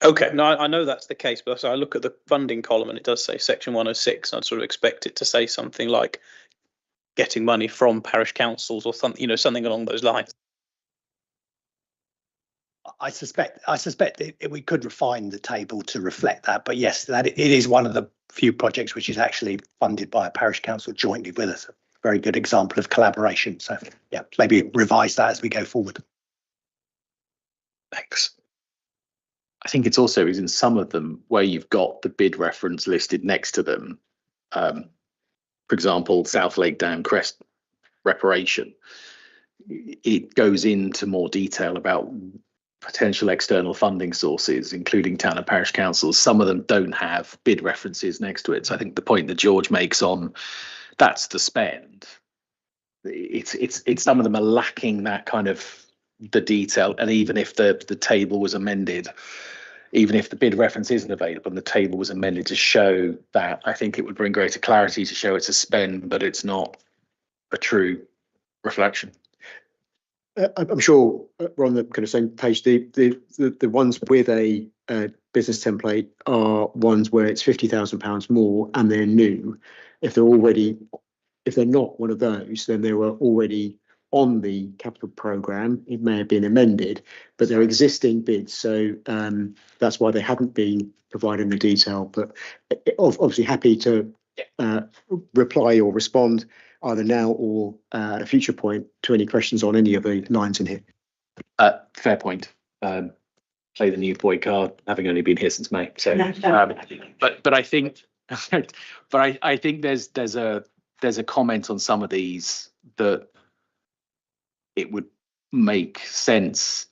Okay, no, I know that's the case, but so I look at the funding column and it does say Section 106. I'd sort of expect it to say something like getting money from parish councils or something, you know, something along those lines. I suspect we could refine the table to reflect that, but yes, that it is one of the few projects which is actually funded by a parish council jointly with us. A very good example of collaboration. So yeah, maybe revise that as we go forward. Thanks. I think it's also in some of them where you've got the bid reference listed next to them. For example, South Lake Dam Crest reparation. It goes into more detail about potential external funding sources, including town and parish councils. Some of them don't have bid references next to it. So I think the point that George makes on that's the spend. It's some of them are lacking that kind of the detail. And even if the table was amended, even if the bid reference isn't available and the table was amended to show that, I think it would bring greater clarity to show it's a spend, but it's not a true reflection. I'm sure we're on the kind of same page. The ones with a business template are ones where it's £50,000 more and they're new. If they're not one of those, then they were already on the capital programme. It may have been amended, but they're existing bids. So that's why they haven't been providing the detail. But obviously happy to reply or respond either now or at a future point to any questions on any of the lines in here. Fair point. Play the new boy card, having only been here since May. So, but I think, but I think there's a comment on some of these that it would make sense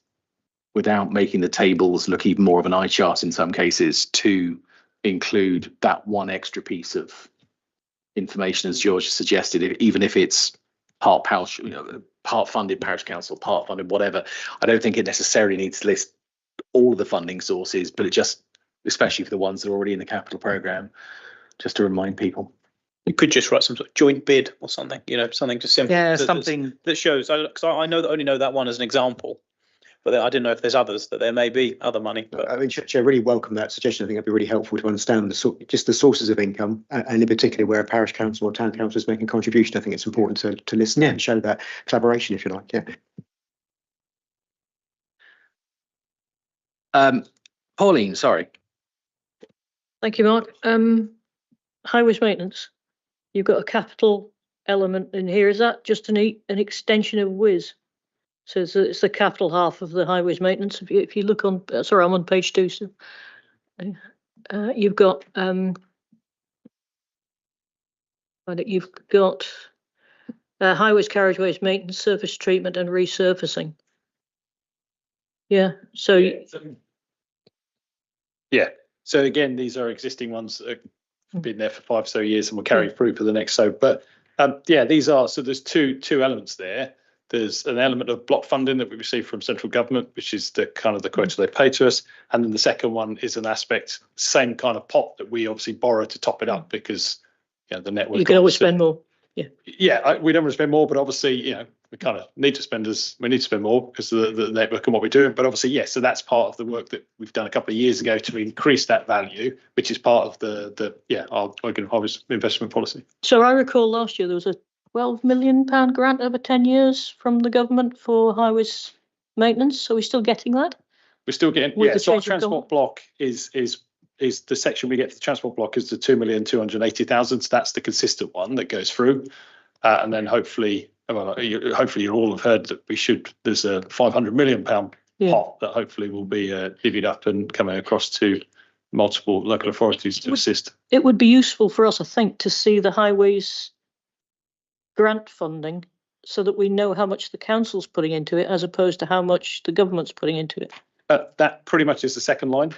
without making the tables look even more of an eye chart in some cases to include that one extra piece of information, as George suggested, even if it's part funded parish council, part funded whatever. I don't think it necessarily needs to list all of the funding sources, but it just, especially for the ones that are already in the capital programme, just to remind people. You could just write some sort of joint bid or something, you know, something just simple. Yeah, something that shows. Because I know that only know that one as an example, but I didn't know if there's others, that there may be other money. But I mean, Chair, really welcome that suggestion. I think it'd be really helpful to understand just the sources of income, and in particular where a parish council or town council is making contribution. I think it's important to listen and show that collaboration, if you like. Yeah. Pauline, sorry. Thank you, Mark. Highways maintenance. You've got a capital element in here. Is that just an extension of WIS? So it's the capital half of the highways maintenance. If you look on, sorry, I'm on page 2. So you've got highways, carriageways maintenance, surface treatment, and resurfacing. Yeah. So yeah. So again, these are existing ones that have been there for 5 or so years and will carry through for the next so. But yeah, these are, so there's two elements there. There's an element of block funding that we receive from central government, which is the kind of the quota they pay to us. And then the second one is an aspect, same kind of pot that we obviously borrow to top it up because, you know, the network. You can always spend more. Yeah. Yeah, we don't want to spend more, but obviously, you know, we kind of need to spend more because of the network and what we're doing. But obviously, yes, so that's part of the work that we've done a couple of years ago to increase that value, which is part of our Oregon Harvest investment policy. So I recall last year there was a £12 million grant over 10 years from the government for highways maintenance. So we're still getting that? We're still getting, yeah. So our transport block is the section we get for the transport block is the 2,280,000. So that's the consistent one that goes through. And then hopefully you all have heard that there's a £500 million pot that hopefully will be divvied up and coming across to multiple local authorities to assist. It would be useful for us, I think, to see the highways grant funding so that we know how much the council's putting into it as opposed to how much the government's putting into it. That pretty much is the second line.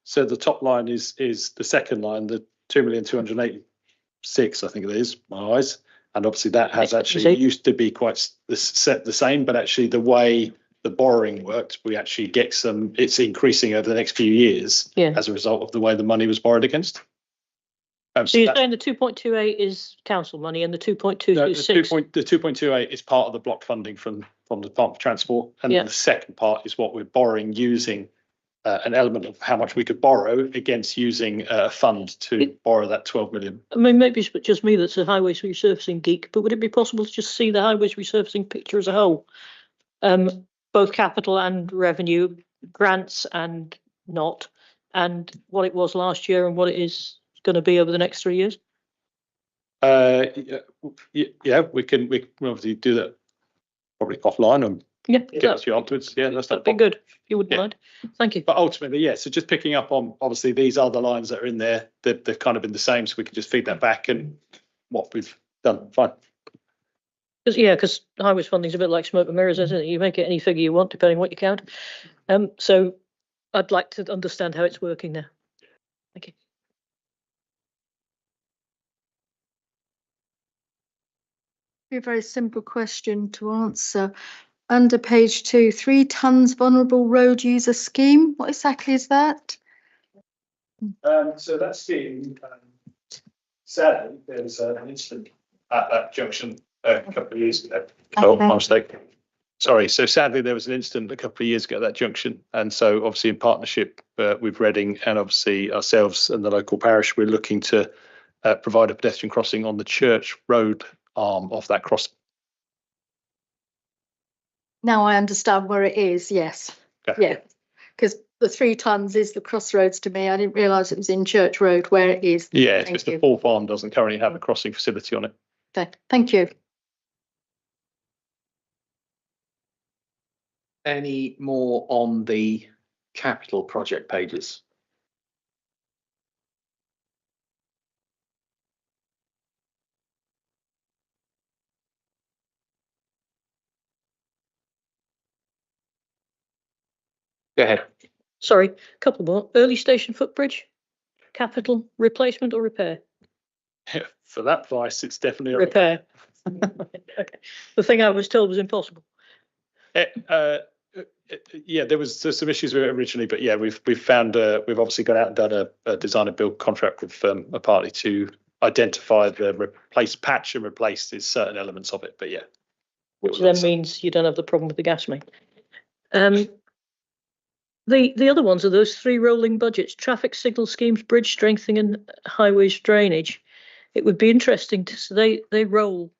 So the top line is the second line, the 2,286,000, I think it is, my eyes. And obviously that has actually used to be quite the same, but actually the way the borrowing worked, we actually get it's increasing over the next few years as a result of the way the money was borrowed against. So you're saying the 2.28 is council money and the 2.226? No, the 2.28 is part of the block funding from the Department of Transport. And the second part is what we're borrowing using an element of how much we could borrow against using a fund to borrow that 12 million. I mean, maybe it's just me that's a highways resurfacing geek, but would it be possible to just see the highways resurfacing picture as a whole? Both capital and revenue, grants and not, and what it was last year and what it is going to be over the next 3 years? Yeah, we can obviously do that probably offline and get it to you afterwards. Yeah, that'd be good if you wouldn't mind. Thank you. But ultimately, so just picking up on obviously these other lines that are in there, they've kind of been the same, so we can just feed that back and what we've done. Fine. Because highways funding is a bit like smoke and mirrors, isn't it? You make it any figure you want, depending on what you count. So I'd like to understand how it's working now. Thank you. A very simple question to answer. Under page 2, 3 tons vulnerable road user scheme. What exactly is that? So that scheme, sadly, there was an incident at that junction a couple of years ago. Oh, my mistake. Sorry. So sadly, there was an incident a couple of years ago at that junction. And so obviously in partnership with Reading and obviously ourselves and the local parish, we're looking to provide a pedestrian crossing on the Church Road arm of that crossing. Now I understand where it is, yes. Okay. Yeah, because the 3 tons is the crossroads to me. I didn't realise it was in Church Road where it is. Yeah, it's just the Paul Farm doesn't currently have a crossing facility on it. Okay, thank you. Any more on the capital project pages? Go ahead. Sorry, a couple more. Early station footbridge, capital replacement or repair? For that price, it's definitely a repair. Okay. The thing I was told was impossible. Yeah, there was some issues with it originally, but yeah, we've found we've obviously gone out and done a design and build contract with a party to identify the patch and replace certain elements of it. But yeah, which then means you don't have the problem with the gas main. The other ones are those 3 rolling budgets: traffic signal schemes, bridge strengthening, and highways drainage. It would be interesting to they roll.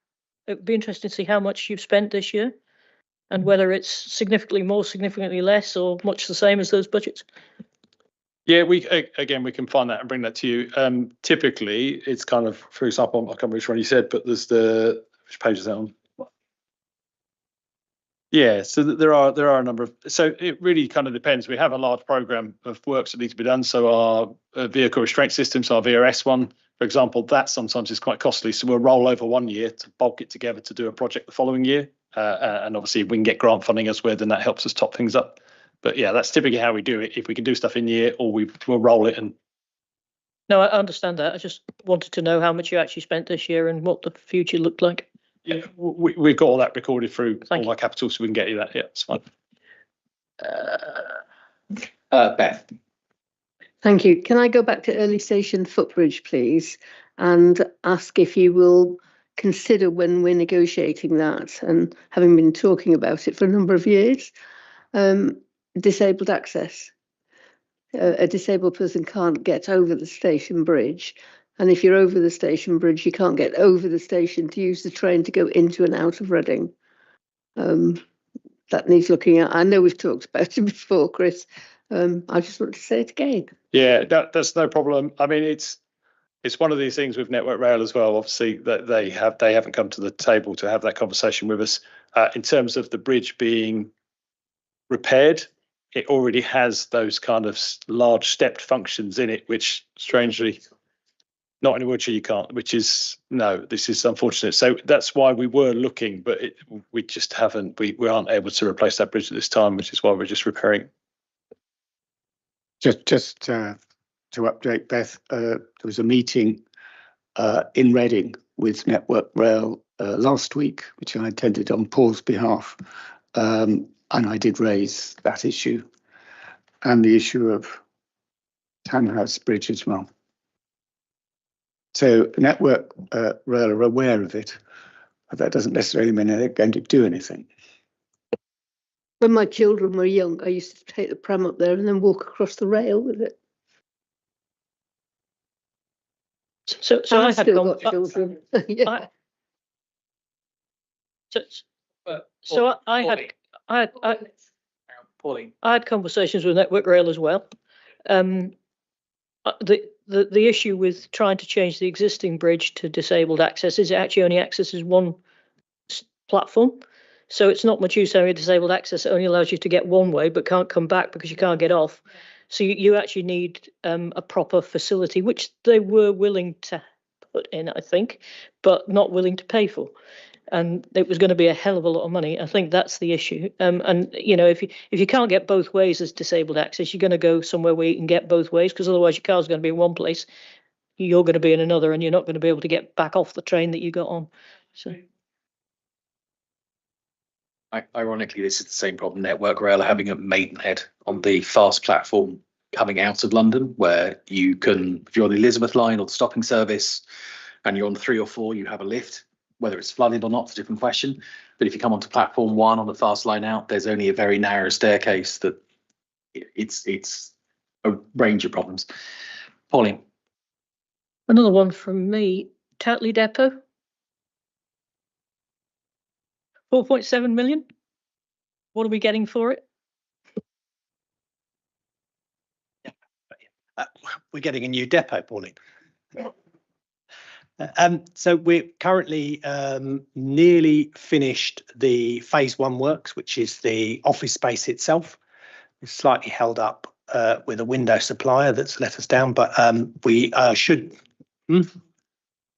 It would be interesting to see how much you've spent this year, and whether it's significantly more, significantly less, or much the same as those budgets. Yeah, we can find that and bring that to you. Typically, it's kind of, for example, I can't remember which one you said, but there's which page is that on? Yeah, so there are a number of, so it really kind of depends. We have a large program of works that need to be done. So our vehicle restraint systems, our VRS one, for example, that sometimes is quite costly. So we'll roll over 1 year to bulk it together to do a project the following year. And obviously if we can get grant funding elsewhere, then that helps us top things up. But yeah, that's typically how we do it. If we can do stuff in year, or we'll roll it. And no, I understand that. I just wanted to know how much you actually spent this year and what the future looked like. Yeah, we've got all that recorded through all our capital, so we can get you that. Yeah, it's fine. Beth. Thank you. Can I go back to early station footbridge, please, and ask if you will consider, when we're negotiating that, and having been talking about it for a number of years, disabled access. A disabled person can't get over the station bridge. And if you're over the station bridge, you can't get over the station to use the train to go into and out of Reading. That needs looking at. I know we've talked about it before, Chris. I just want to say it again. Yeah, that's no problem. I mean, it's one of these things with Network Rail as well. Obviously, that they haven't come to the table to have that conversation with us in terms of the bridge being repaired. it already has those kind of large stepped functions in it, which strangely not in Wiltshire you can't, which is, no, this is unfortunate. So that's why we were looking, but we just haven't, we aren't able to replace that bridge at this time, which is why we're just repairing. Just to update Beth, there was a meeting in Reading with Network Rail last week, which I attended on Paul's behalf, and I did raise that issue and the issue of Townhouse Bridge as well. So Network Rail are aware of it, but that doesn't necessarily mean they're going to do anything. When my children were young, I used to take the pram up there and then walk across the rail with it. So And I I've had still got children. Yeah. Pauline. I had conversations with Network Rail as well. The issue with trying to change the existing bridge to disabled access is it actually only accesses one platform. So it's not much use having a disabled access. It only allows you to get one way, but can't come back because you can't get off. So you actually need a proper facility, which they were willing to put in, I think, but not willing to pay for. And it was going to be a hell of a lot of money. I think that's the issue. And you know, if you can't get both ways as disabled access, you're going to go somewhere where you can get both ways, because otherwise your car's going to be in one place, you're going to be in another, and you're not going to be able to get back off the train that you got on. So. Ironically, this is the same problem Network Rail are having at Maidenhead on the fast platform coming out of London, where you can, if you're on the Elizabeth line or the stopping service and you're on 3 or 4, you have a lift. Whether it's flooded or not is a different question. But if you come onto platform 1 on the fast line out, there's only a very narrow staircase that it's a range of problems. Pauline. Another one from me, Tatley Depot. 4.7 million. What are we getting for it? We're getting a new depot, Pauline. So we're currently nearly finished the phase 1 works, which is the office space itself. It's slightly held up with a window supplier that's let us down, but we should.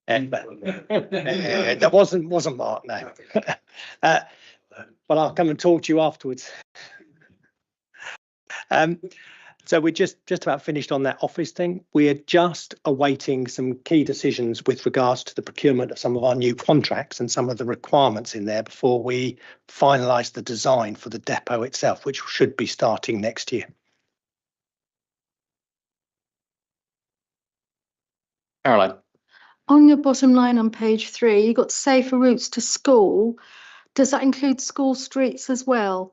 That wasn't Mark, no. But I'll come and talk to you afterwards. So we're just about finished on that office thing. We are just awaiting some key decisions with regards to the procurement of some of our new contracts and some of the requirements in there before we finalise the design for the depot itself, which should be starting next year. Caroline. On your bottom line on page 3, you've got safer routes to school. Does that include school streets as well?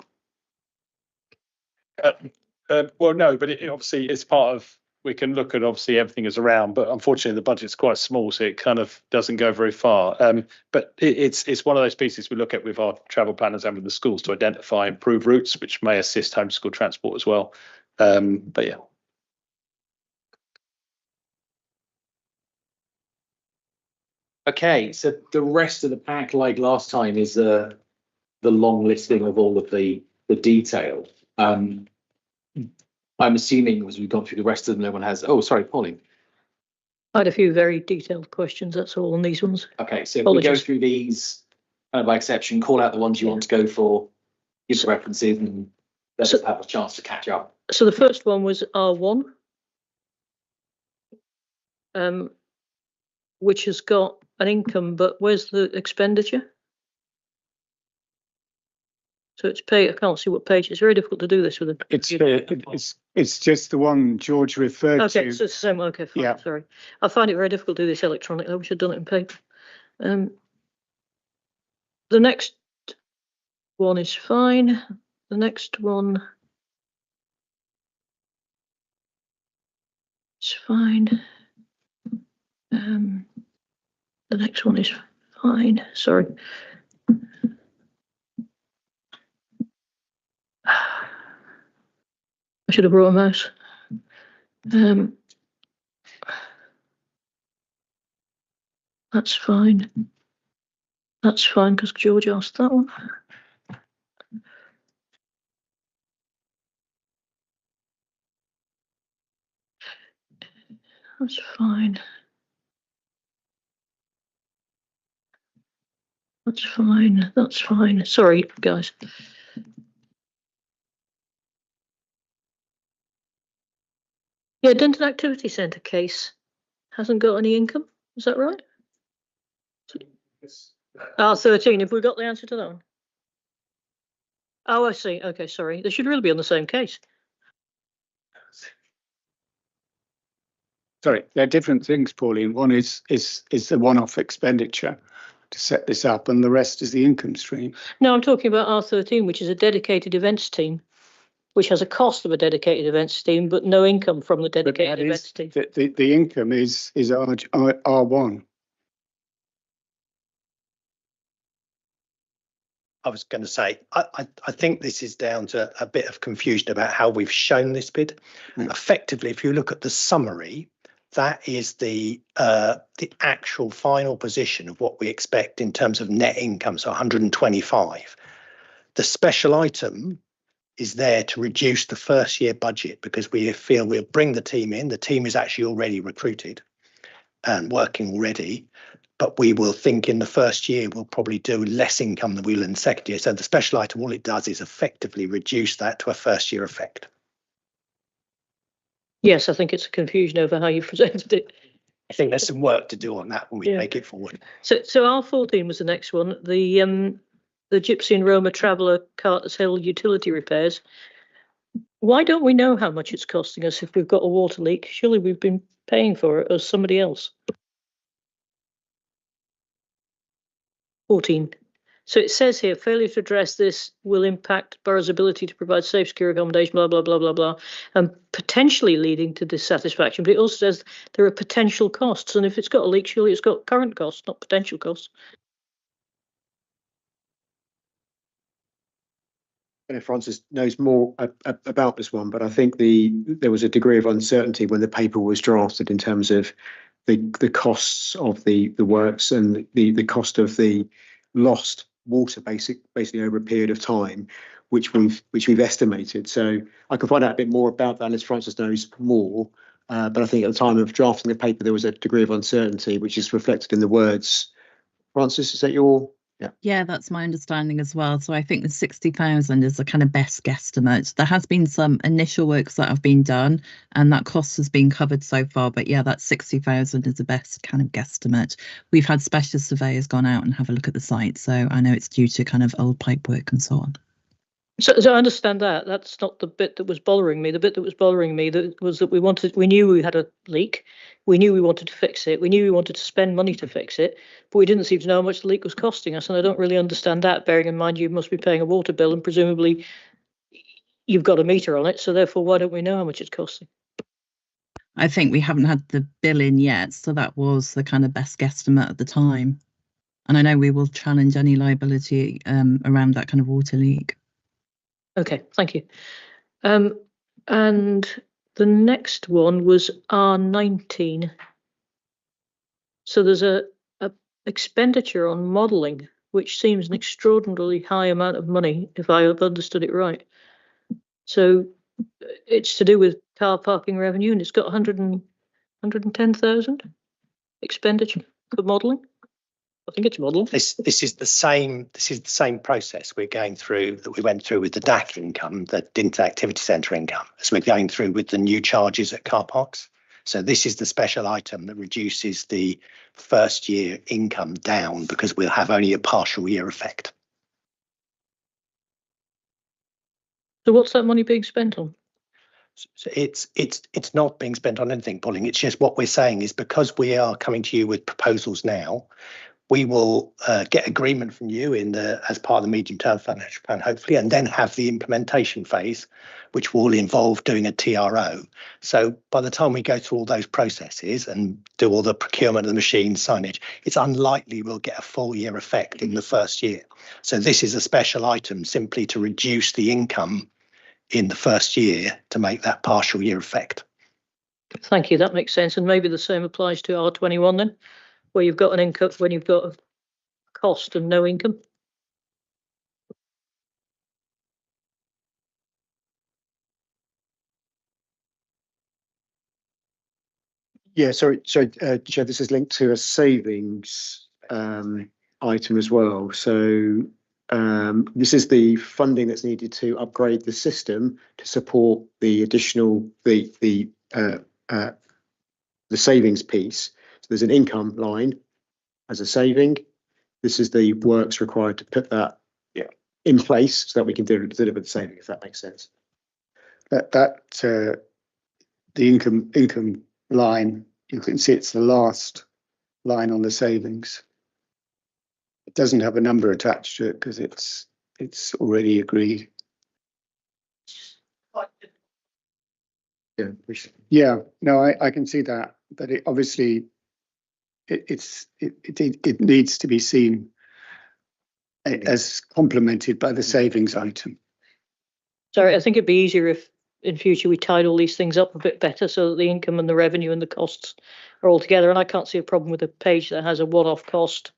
Well, no, but it obviously is part of, we can look at obviously everything is around, but unfortunately the budget's quite small, so it kind of doesn't go very far. But it's one of those pieces we look at with our travel planners and with the schools to identify improved routes, which may assist homeschool transport as well. But yeah. Okay, so the rest of the pack, like last time, is the long listing of all of the detail. I'm assuming as we've gone through the rest of them, no one has. Oh, sorry, Pauline. I had a few very detailed questions. That's all on these ones. Okay, so if we go through these by exception, call out the ones you want to go for, give the references, and let us have a chance to catch up. So the first one was R1, which has got an income, but where's the expenditure? So it's pay. I can't see what page. It's very difficult to do this with it. It's just the one George referred to. Okay, so it's the same. Okay, fine. Yeah. Sorry, I find it very difficult to do this electronically. I wish I'd done it in paper. The next one is fine. The next one is fine. The next one is fine. Sorry. I should have brought a mouse. That's fine. That's fine because George asked that one. That's fine. That's fine. That's fine. Sorry, guys. Yeah, Denton Activity Centre case hasn't got any income. Is that right? Ah, 13. Have we got the answer to that one? Oh, I see. Okay, sorry. They should really be on the same case. Sorry, they're different things, Pauline. One is the one-off expenditure to set this up, and the rest is the income stream. No, I'm talking about R13, which is a dedicated events team, which has a cost of a dedicated events team, but no income from the dedicated events team. The income is R1. I was going to say, I think this is down to a bit of confusion about how we've shown this bid. Effectively, if you look at the summary, that is the actual final position of what we expect in terms of net income, so 125. The special item is there to reduce the first year budget because we feel we'll bring the team in. The team is actually already recruited and working already. But we will think in the first year we'll probably do less income than we will in the second year. So the special item, all it does is effectively reduce that to a first year effect. Yes, I think it's a confusion over how you presented it. I think there's some work to do on that when we take it forward. So R14 was the next one. The Gypsy and Roma Traveller Carter's Hill utility repairs. Why don't we know how much it's costing us if we've got a water leak? Surely we've been paying for it as somebody else. 14. So it says here, failure to address this will impact borough's ability to provide safe, secure accommodation, blah, blah, blah, blah, blah, and potentially leading to dissatisfaction. But it also says there are potential costs. And if it's got a leak, surely it's got current costs, not potential costs. I don't know if Francis knows more about this one, but I think there was a degree of uncertainty when the paper was drafted in terms of the costs of the works and the cost of the lost water basically over a period of time, which we've estimated. So I can find out a bit more about that as Francis knows more. But I think at the time of drafting the paper, there was a degree of uncertainty, which is reflected in the words. Francis, is that your? Yeah, that's my understanding as well. So I think the 60,000 is a kind of best guesstimate. There has been some initial works that have been done and that cost has been covered so far. But yeah, that 60,000 is the best kind of guesstimate. We've had specialist surveyors gone out and have a look at the site. So I know it's due to kind of old pipe work and so on. So I understand that. That's not the bit that was bothering me. The bit that was bothering me was that we knew we had a leak. We knew we wanted to fix it. We knew we wanted to spend money to fix it, but we didn't seem to know how much the leak was costing us. And I don't really understand that, bearing in mind you must be paying a water bill and presumably you've got a meter on it. So therefore, why don't we know how much it's costing? I think we haven't had the bill in yet. So that was the kind of best guesstimate at the time. And I know we will challenge any liability around that kind of water leak. Okay, thank you. And the next one was R19. So there's a expenditure on modelling, which seems an extraordinarily high amount of money, if I have understood it right. So it's to do with car parking revenue, and it's got 110,000 expenditure for modelling. I think it's model. This is the same process we're going through that we went through with the DAC income, the Dinter Activity Centre income, as we're going through with the new charges at car parks. So this is the special item that reduces the first year income down because we'll have only a partial year effect. So what's that money being spent on? So it's not being spent on anything, Pauline. It's just what we're saying is because we are coming to you with proposals now, we will get agreement from you as part of the medium-term financial plan, hopefully, and then have the implementation phase, which will involve doing a TRO. So by the time we go through all those processes and do all the procurement of the machine signage, it's unlikely we'll get a full year effect in the first year. So this is a special item simply to reduce the income in the first year to make that partial year effect. Thank you. That makes sense. And maybe the same applies to R21 then, where you've got an income when you've got a cost and no income. Yeah, sorry, Chair, this is linked to a savings item as well. So this is the funding that's needed to upgrade the system to support the additional the savings piece. So there's an income line as a saving. This is the works required to put that in place so that we can deliver the saving, if that makes sense. The income line, you can see it's the last line on the savings. It doesn't have a number attached to it because it's already agreed. Yeah, no, I can see that, but it obviously it needs to be seen as complemented by the savings item. Sorry, I think it'd be easier if in future we tied all these things up a bit better so that the income and the revenue and the costs are all together. And I can't see a problem with a page that has a one-off cost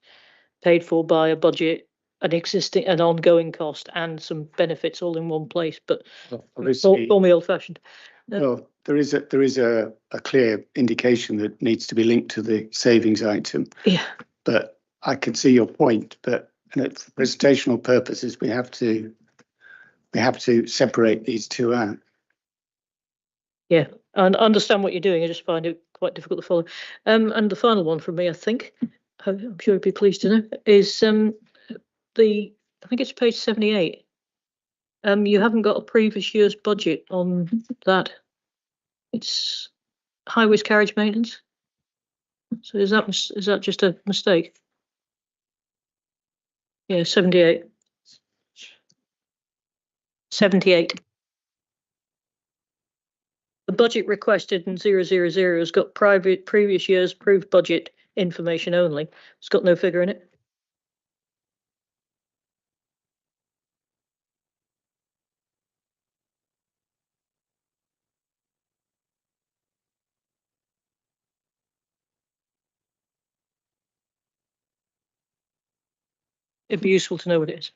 paid for by a budget, an ongoing cost, and some benefits all in one place. But obviously, call me old-fashioned. Well, there is a clear indication that needs to be linked to the savings item. Yeah. But I can see your point. But for presentational purposes, we have to separate these two out. Yeah, and I understand what you're doing. I just find it quite difficult to follow. And the final one from me, I think, I'm sure you'd be pleased to know, is I think it's page 78. You haven't got a previous year's budget on that. It's highways carriage maintenance. So is that just a mistake? Yeah, 78. 78. The budget requested in 000 has got previous year's approved budget information only. It's got no figure in it. It'd be useful to know what it is.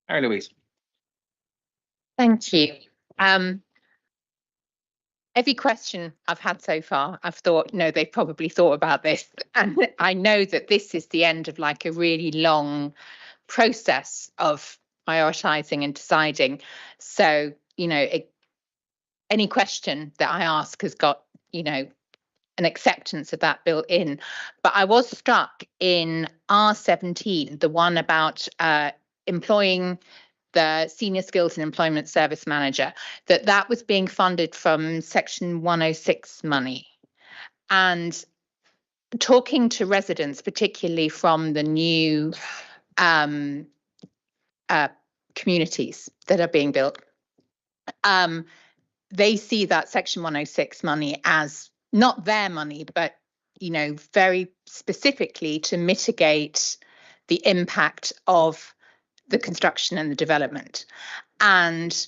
Mary Louise. Thank you. Every question I've had so far, I've thought, no, they've probably thought about this. And I know that this is the end of like a really long process of prioritising and deciding. So, any question that I ask has got, an acceptance of that built in. But I was struck in R17, the one about employing the Senior Skills and Employment Service Manager, that was being funded from Section 106 money. And talking to residents, particularly from the new communities that are being built, they see that Section 106 money as not their money, but, very specifically to mitigate the impact of the construction and the development. And,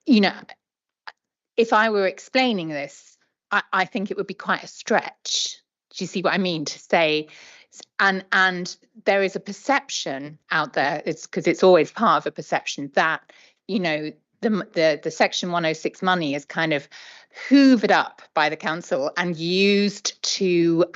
if I were explaining this, I think it would be quite a stretch. Do you see what I mean? To say, and there is a perception out there, it's because it's always part of a perception that, the Section 106 money is kind of hoovered up by the council and used to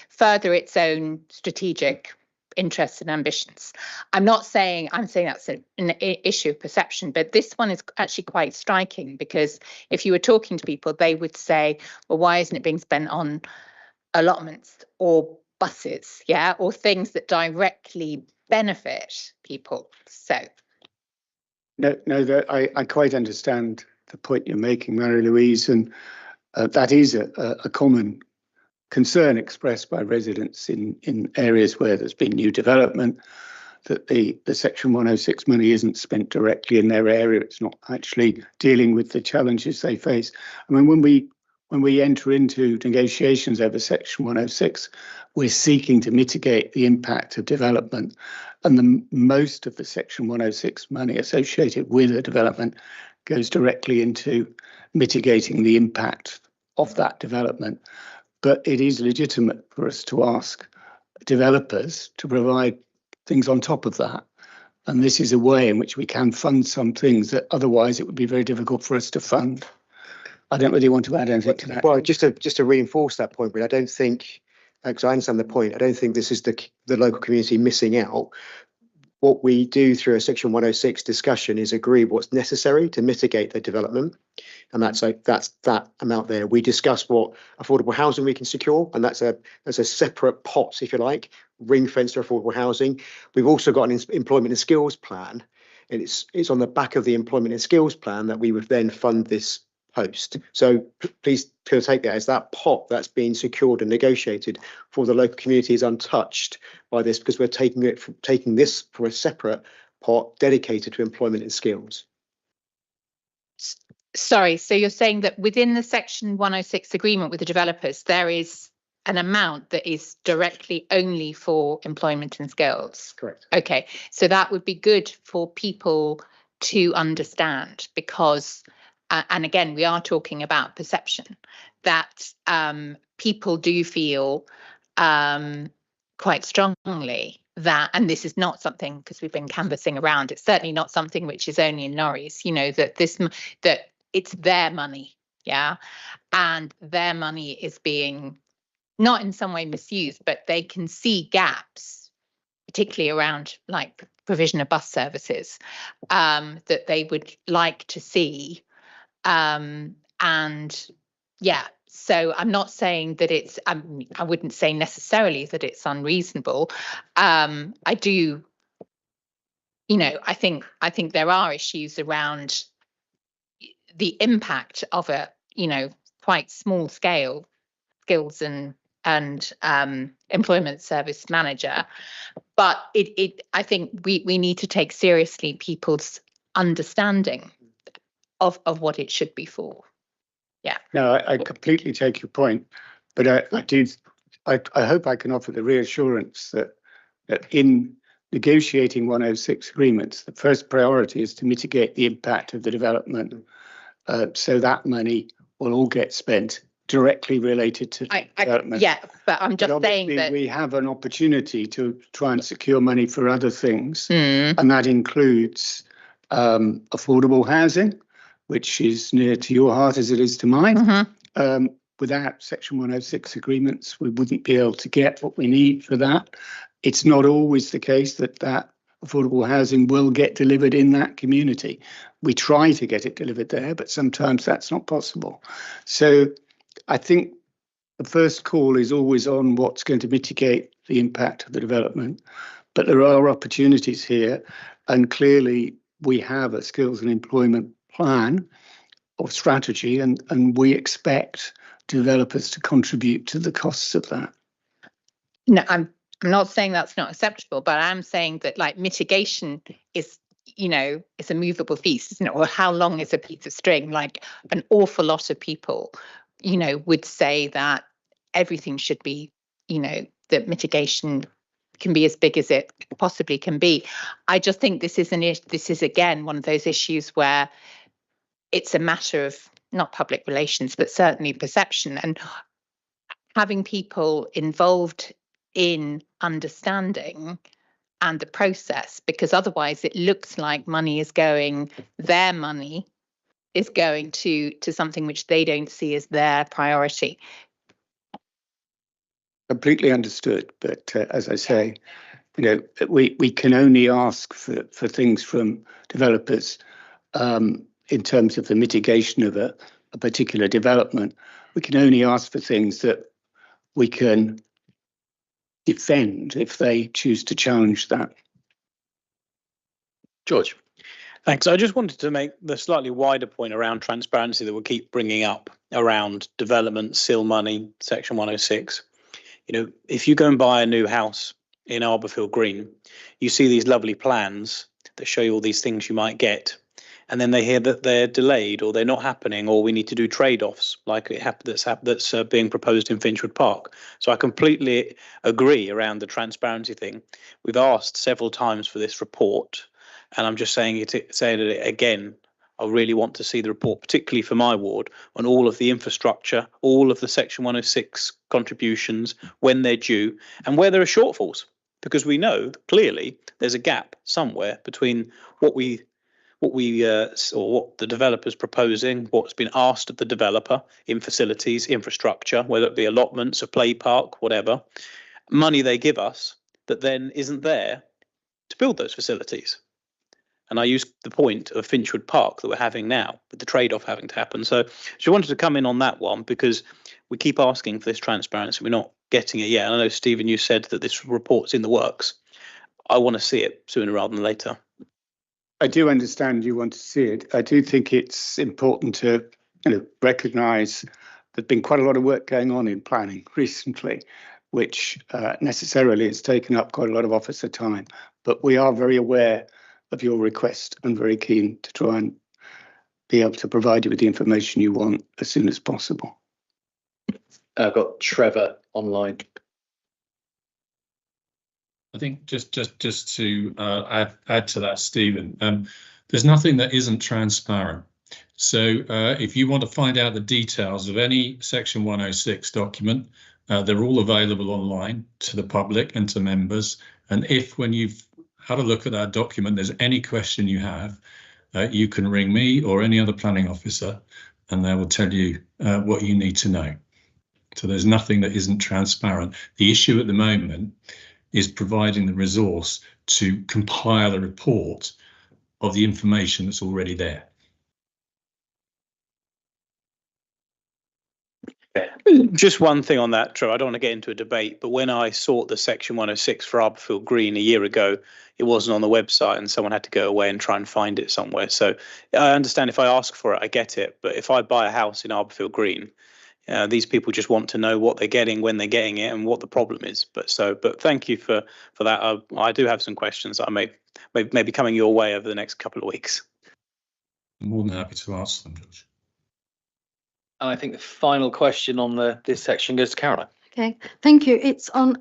further its own strategic interests and ambitions. I'm saying that's an issue of perception, but this one is actually quite striking, because if you were talking to people, they would say, well, why isn't it being spent on allotments or buses, or things that directly benefit people? So No, I quite understand the point you're making, Mary Louise, and that is a common concern expressed by residents in areas where there's been new development, that the Section 106 money isn't spent directly in their area. It's not actually dealing with the challenges they face. I mean, when we enter into negotiations over Section 106, we're seeking to mitigate the impact of development, and most of the Section 106 money associated with the development goes directly into mitigating the impact of that development. But it is legitimate for us to ask developers to provide things on top of that. And this is a way in which we can fund some things that otherwise it would be very difficult for us to fund. I don't really want to add anything to that. Well, just to reinforce that point, but I don't think, because I understand the point, I don't think this is the local community missing out. What we do through a Section 106 discussion is agree what's necessary to mitigate the development. And that's that amount there. We discuss what affordable housing we can secure, and that's a separate pot, if you like, ring fence to affordable housing. We've also got an employment and skills plan, and it's on the back of the employment and skills plan that we would then fund this post. So please take that as that pot that's being secured and negotiated for the local community is untouched by this, because we're taking this from a separate pot dedicated to employment and skills. Sorry, so you're saying that within the Section 106 agreement with the developers, there is an amount that is directly only for employment and skills? Correct. Okay, so that would be good for people to understand, because and again, we are talking about perception, that people do feel quite strongly that, and this is not something, because we've been canvassing around, it's certainly not something which is only in Norries, you know, that it's their money, yeah, and their money is being not in some way misused, but they can see gaps, particularly around like provision of bus services, that they would like to see. And yeah, so I'm not saying that it's, I wouldn't say necessarily that it's unreasonable. I do, you know, I think there are issues around the impact of a, you know, quite small scale skills and employment service manager, but I think we need to take seriously people's understanding of what it should be for. Yeah. No, I completely take your point, but I hope I can offer the reassurance that in negotiating 106 agreements, the first priority is to mitigate the impact of the development, so that money will all get spent directly related to development. Yeah, but I'm just saying that we have an opportunity to try and secure money for other things, and that includes affordable housing, which is near to your heart as it is to mine. Without Section 106 agreements, we wouldn't be able to get what we need for that. It's not always the case that affordable housing will get delivered in that community. We try to get it delivered there, but sometimes that's not possible. So I think the first call is always on what's going to mitigate the impact of the development. But there are opportunities here, and clearly we have a skills and employment plan or strategy, and we expect developers to contribute to the costs of that. No, I'm not saying that's not acceptable, but I'm saying that like mitigation is, you know, it's a movable feast, isn't it? Or how long is a piece of string? Like an awful lot of people, you know, would say that everything should be, you know, that mitigation can be as big as it possibly can be. I just think this is again one of those issues where it's a matter of not public relations, but certainly perception, and having people involved in understanding and the process, because otherwise it looks like their money is going to something which they don't see as their priority. Completely understood, but as I say, you know, we can only ask for things from developers in terms of the mitigation of a particular development. We can only ask for things that we can defend if they choose to challenge that. George. Thanks. I just wanted to make the slightly wider point around transparency that we'll keep bringing up around development, SIL money, Section 106. You know, if you go and buy a new house in Arborfield Green, you see these lovely plans that show you all these things you might get. And then they hear that they're delayed or they're not happening, or we need to do trade-offs like that's being proposed in Finchwood Park. So I completely agree around the transparency thing. We've asked several times for this report, and I'm just saying it again. I really want to see the report, particularly for my ward, on all of the infrastructure, all of the Section 106 contributions, when they're due, and where there are shortfalls. because we know that clearly there's a gap somewhere between what the developer's proposing, what's been asked of the developer in facilities, infrastructure, whether it be allotments, a play park, whatever, money they give us that then isn't there to build those facilities. And I used the point of Finchwood Park that we're having now, with the trade-off having to happen. So she wanted to come in on that one because we keep asking for this transparency. We're not getting it yet. And I know, Stephen, you said that this report's in the works. I want to see it sooner rather than later. I do understand you want to see it. I do think it's important to recognise there's been quite a lot of work going on in planning recently, which necessarily has taken up quite a lot of officer time. But we are very aware of your request and very keen to try and be able to provide you with the information you want as soon as possible. I've got Trevor online. I think just to add to that, Stephen, there's nothing that isn't transparent. So if you want to find out the details of any Section 106 document, they're all available online to the public and to members. And if when you've had a look at that document, there's any question you have, you can ring me or any other planning officer and they will tell you what you need to know. So there's nothing that isn't transparent. The issue at the moment is providing the resource to compile a report of the information that's already there. Just one thing on that, Trevor. I don't want to get into a debate, but when I sought the Section 106 for Arborfield Green a year ago, it wasn't on the website and someone had to go away and try and find it somewhere. So I understand if I ask for it, I get it. But if I buy a house in Arborfield Green, these people just want to know what they're getting, when they're getting it, and what the problem is. But thank you for that. I do have some questions that I may be coming your way over the next couple of weeks. I'm more than happy to answer them, George. And I think the final question on this section goes to Caroline. Okay, thank you. It's on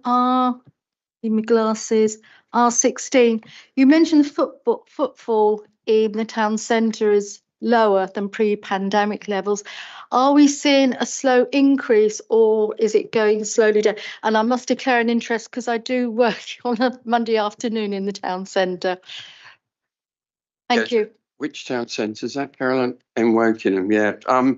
in my glasses, R16. You mentioned the footfall in the town centre is lower than pre-pandemic levels. Are we seeing a slow increase or is it going slowly down? And I must declare an interest because I do work on a Monday afternoon in the town centre. Thank you. Which town centre is that, Caroline? In Wokingham, yeah.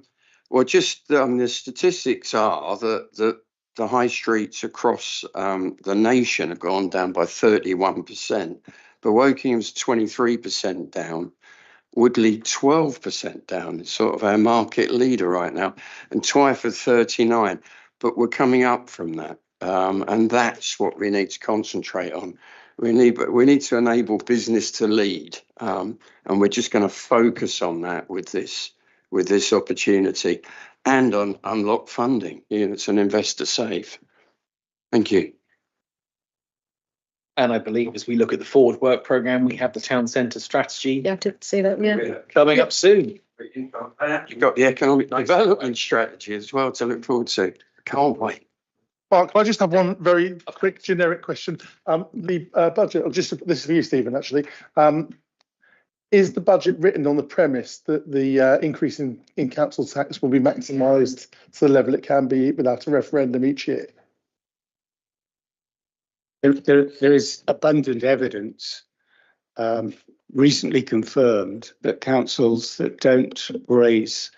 Well, just the statistics are that the high streets across the nation have gone down by 31%, but Wokingham's 23% down. Woodley 12% down. It's sort of our market leader right now, and Twyford 39. But we're coming up from that, and that's what we need to concentrate on. We need to enable business to lead, and we're just going to focus on that with this opportunity, and on unlock funding. It's an investor safe. Thank you. And I believe as we look at the forward work programme, we have the town centre strategy. Yeah, to see that, yeah. Coming up soon. You've got the economic development strategy as well to look forward to. Can't wait. Mark, can I just have one very quick generic question? The budget, this is for you, Stephen, actually. Is the budget written on the premise that the increase in council tax will be maximised to the level it can be without a referendum each year? There is abundant evidence, recently confirmed, that councils that don't raise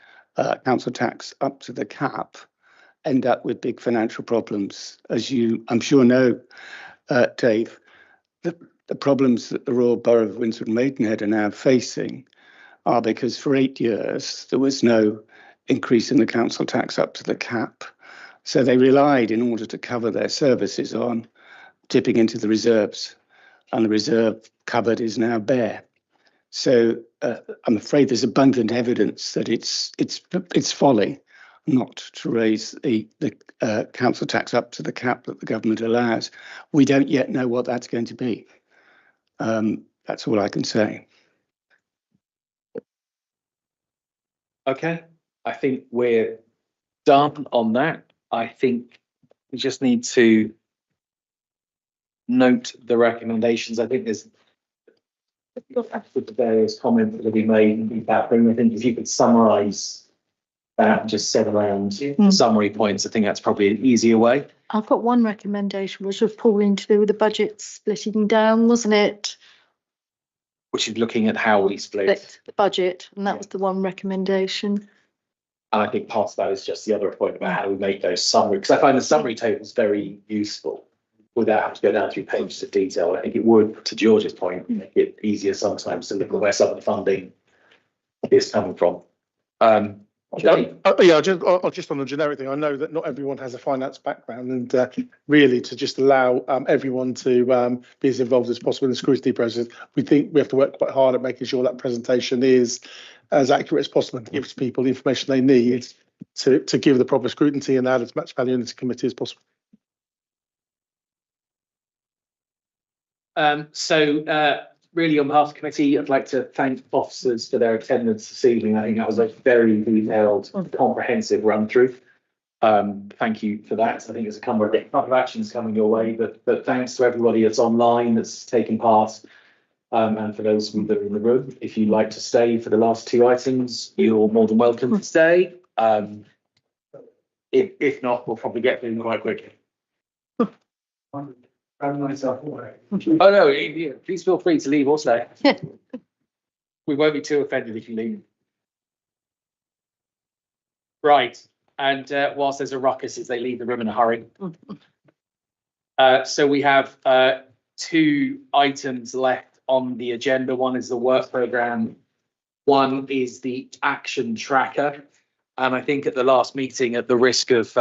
council tax up to the cap end up with big financial problems. As you, I'm sure, know, Dave, the problems that the Royal Borough of Windsor and Maidenhead are now facing are because for 8 years there was no increase in the council tax up to the cap. So they relied, in order to cover their services, on tipping into the reserves, and the reserve cupboard is now bare. So I'm afraid there's abundant evidence that it's folly not to raise the council tax up to the cap that the government allows. We don't yet know what that's going to be. That's all I can say. Okay, I think we're done on that. I think we just need to note the recommendations. I think there's with the various comments that we made and feedback. I think if you could summarise that, just said around summary points. I think that's probably an easier way. I've got one recommendation, which was Pauline to do with the budget splitting down, wasn't it? Which is looking at how we split. The budget, and that was the one recommendation. And I think part of that is just the other point about how we make those summary, because I find the summary tables very useful without having to go down through pages of detail. I think it would, to George's point, make it easier sometimes to look at where some of the funding is coming from. Just on the generic thing, I know that not everyone has a finance background, and really to just allow everyone to be as involved as possible in the scrutiny process, we think we have to work quite hard at making sure that presentation is as accurate as possible and gives people the information they need to give the proper scrutiny and add as much value into the committee as possible. Really, on behalf of the committee, I'd like to thank officers for their attendance this evening. I think that was a very detailed, comprehensive run through. Thank you for that. I think there's a couple of actions coming your way, but thanks to everybody that's online that's taken part, and for those that are in the room. If you'd like to stay for the last two items, you're more than welcome to stay. If not, we'll probably get through them quite quickly. Oh no, yeah, please feel free to leave or stay. We won't be too offended if you leave. Right, and whilst there's a ruckus as they leave the room in a hurry. So we have two items left on the agenda. One is the work programme. One is the action tracker. And I think at the last meeting, at the risk of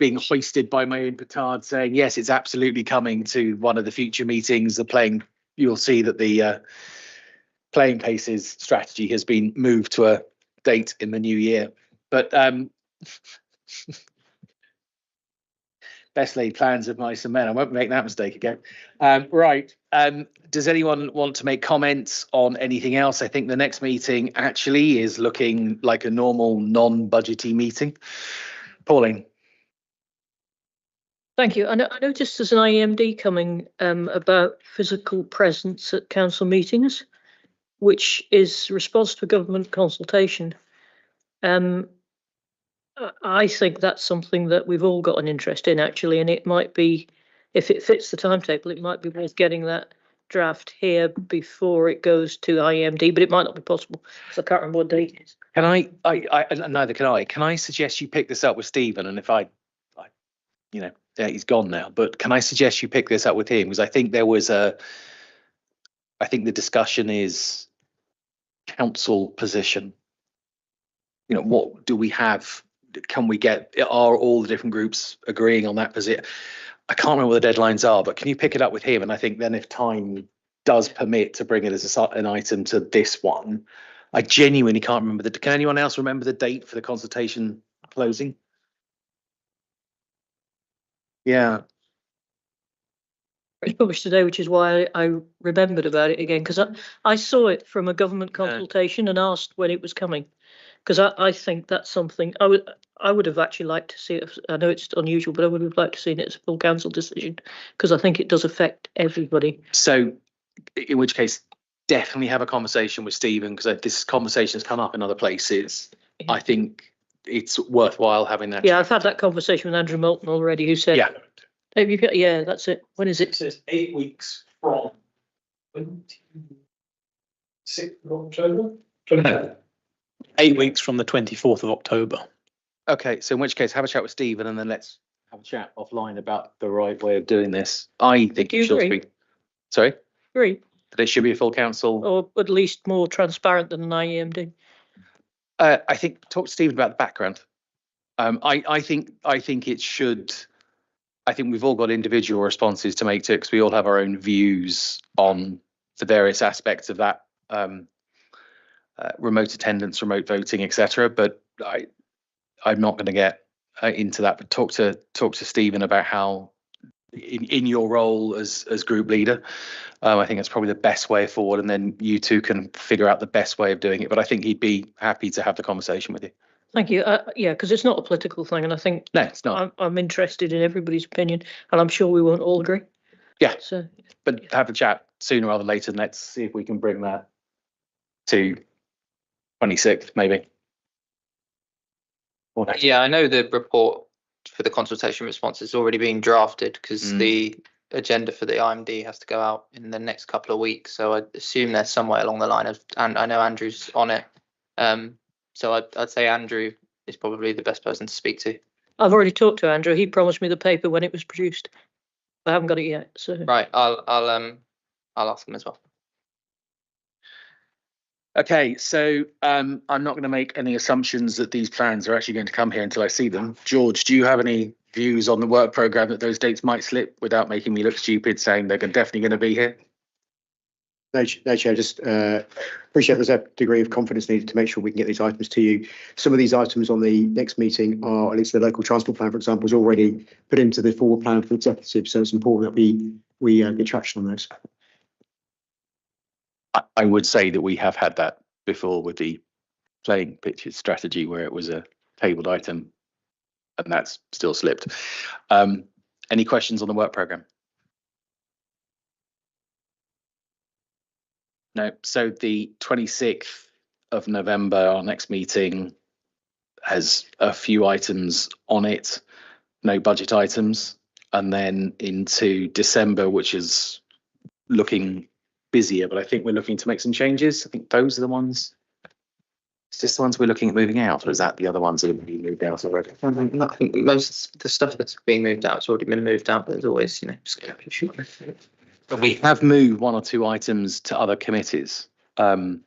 being hoisted by my own petard saying, yes, it's absolutely coming to one of the future meetings, you'll see that the playing paces strategy has been moved to a date in the new year. But best laid plans of mice and men. I won't make that mistake again. Right. Does anyone want to make comments on anything else? I think the next meeting actually is looking like a normal non-budgety meeting. Pauline. Thank you. I noticed there's an IMD coming about physical presence at council meetings, which is response to government consultation. I think that's something that we've all got an interest in, actually, and it might be, if it fits the timetable, it might be worth getting that draft here before it goes to IMD, but it might not be possible because I can't remember what date it is. Can neither can I. Can I suggest you pick this up with Stephen? And if he's gone now, but can I suggest you pick this up with him? Because I think I think the discussion is council position. What do we have? Are all the different groups agreeing on that position? I can't remember what the deadlines are, but can you pick it up with him? And I think then if time does permit to bring it as an item to this one, I genuinely can't remember can anyone else remember the date for the consultation closing? Yeah. It's published today, which is why I remembered about it again, because I saw it from a government consultation and asked when it was coming, because I think that's something I would have actually liked to see it. I know it's unusual, but I would have liked to see it as a full council decision, because I think it does affect everybody. So in which case, definitely have a conversation with Stephen, because this conversation has come up in other places. Yeah. I think it's worthwhile having that. Yeah, I've had that conversation with Andrew Moulton already, who said, yeah, that's it. When is it? It says 8 weeks from 26th of October. 8 weeks from the 24th of October. Okay, so in which case, have a chat with Stephen, and then let's have a chat offline about the right way of doing this. I think it should be. Sorry? Agree. That it should be a full council. Or at least more transparent than an IEMD. I think talk to Stephen about the background. I think it should. I think we've all got individual responses to make to it, because we all have our own views on the various aspects of that, remote attendance, remote voting, etc. But I'm not going to get into that. But talk to Stephen about how, in your role as group leader, I think that's probably the best way forward, and then you two can figure out the best way of doing it. But I think he'd be happy to have the conversation with you. Thank you. Yeah, because it's not a political thing, and I think no, it's not. I'm interested in everybody's opinion, and I'm sure we won't all agree. Yeah. So, but have a chat sooner rather than later, and let's see if we can bring that to 26th, maybe. Or next. Yeah, I know the report for the consultation response has already been drafted because the agenda for the IMD has to go out in the next couple of weeks. So I assume they're somewhere along the line of, and I know Andrew's on it. So I'd say Andrew is probably the best person to speak to. I've already talked to Andrew. He promised me the paper when it was produced. I haven't got it yet. So Right, I'll ask him as well. Okay, so I'm not going to make any assumptions that these plans are actually going to come here until I see them. George, do you have any views on the work programme that those dates might slip without making me look stupid saying they're definitely going to be here? No, Chair, just appreciate there's a degree of confidence needed to make sure we can get these items to you. Some of these items on the next meeting are, at least the local transport plan, for example, is already put into the forward plan for executive, so it's important that we get traction on those. I would say that we have had that before with the playing pitches strategy where it was a tabled item and that's still slipped. Any questions on the work programme? No. So the 26th of November, our next meeting, has a few items on it, no budget items, and then into December, which is looking busier, but I think we're looking to make some changes. I think those are the ones. Is this the ones we're looking at moving out, or is that the other ones that have been moved out already? I think most of the stuff that's being moved out has already been moved out, but there's always, scale issue. But we have moved one or two items to other committees. So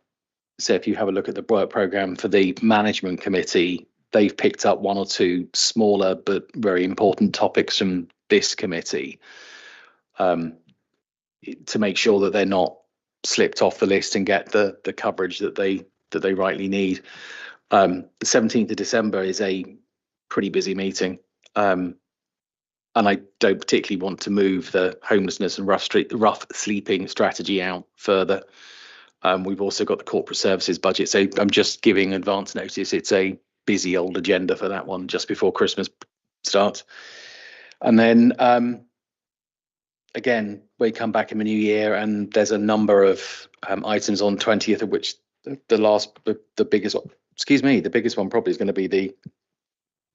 if you have a look at the work programme for the management committee, they've picked up one or two smaller but very important topics from this committee to make sure that they're not slipped off the list and get the coverage that they rightly need. The 17th of December is a pretty busy meeting. And I don't particularly want to move the homelessness and rough sleeping strategy out further. We've also got the corporate services budget. So I'm just giving advance notice. It's a busy old agenda for that one just before Christmas starts. And then again, we come back in the new year and there's a number of items on 20th, of which the biggest one probably is going to be the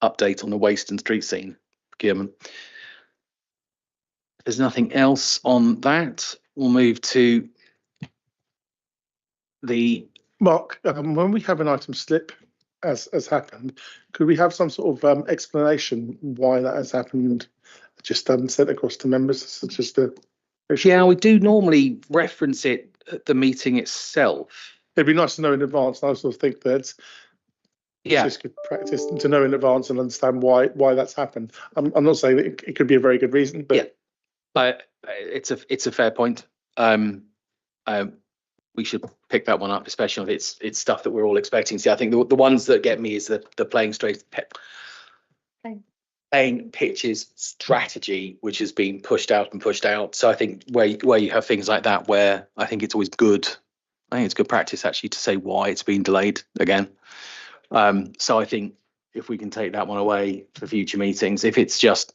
update on the waste and street scene procurement. If there's nothing else on that, we'll move to the Mark, when we have an item slip, as happened, could we have some sort of explanation why that has happened? Just sent across to members. It's just a. Yeah, we do normally reference it at the meeting itself. It'd be nice to know in advance. I also think that it's just good practice to know in advance and understand why that's happened. I'm not saying that it could be a very good reason, but it's a fair point. We should pick that one up, especially if it's stuff that we're all expecting. See, I think the ones that get me is the playing pitches strategy, which has been pushed out. So I think where you have things like that, where I think it's always good. I think it's good practice actually to say why it's been delayed again. So I think if we can take that one away for future meetings, if it's just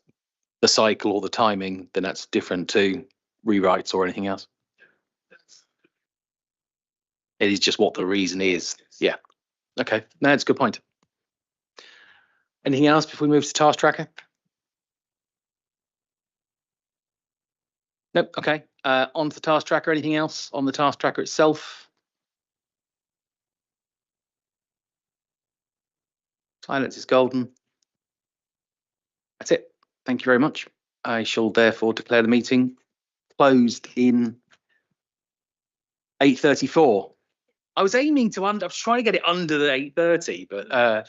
the cycle or the timing, then that's different to rewrites or anything else. It is just what the reason is. Yeah. Okay. No, that's a good point. Anything else before we move to task tracker? Nope. Okay. On to the task tracker. Anything else on the task tracker itself? Silence is golden. That's it. Thank you very much. I shall therefore declare the meeting closed in 8:34. I was aiming to I was trying to get it under the 8:30, but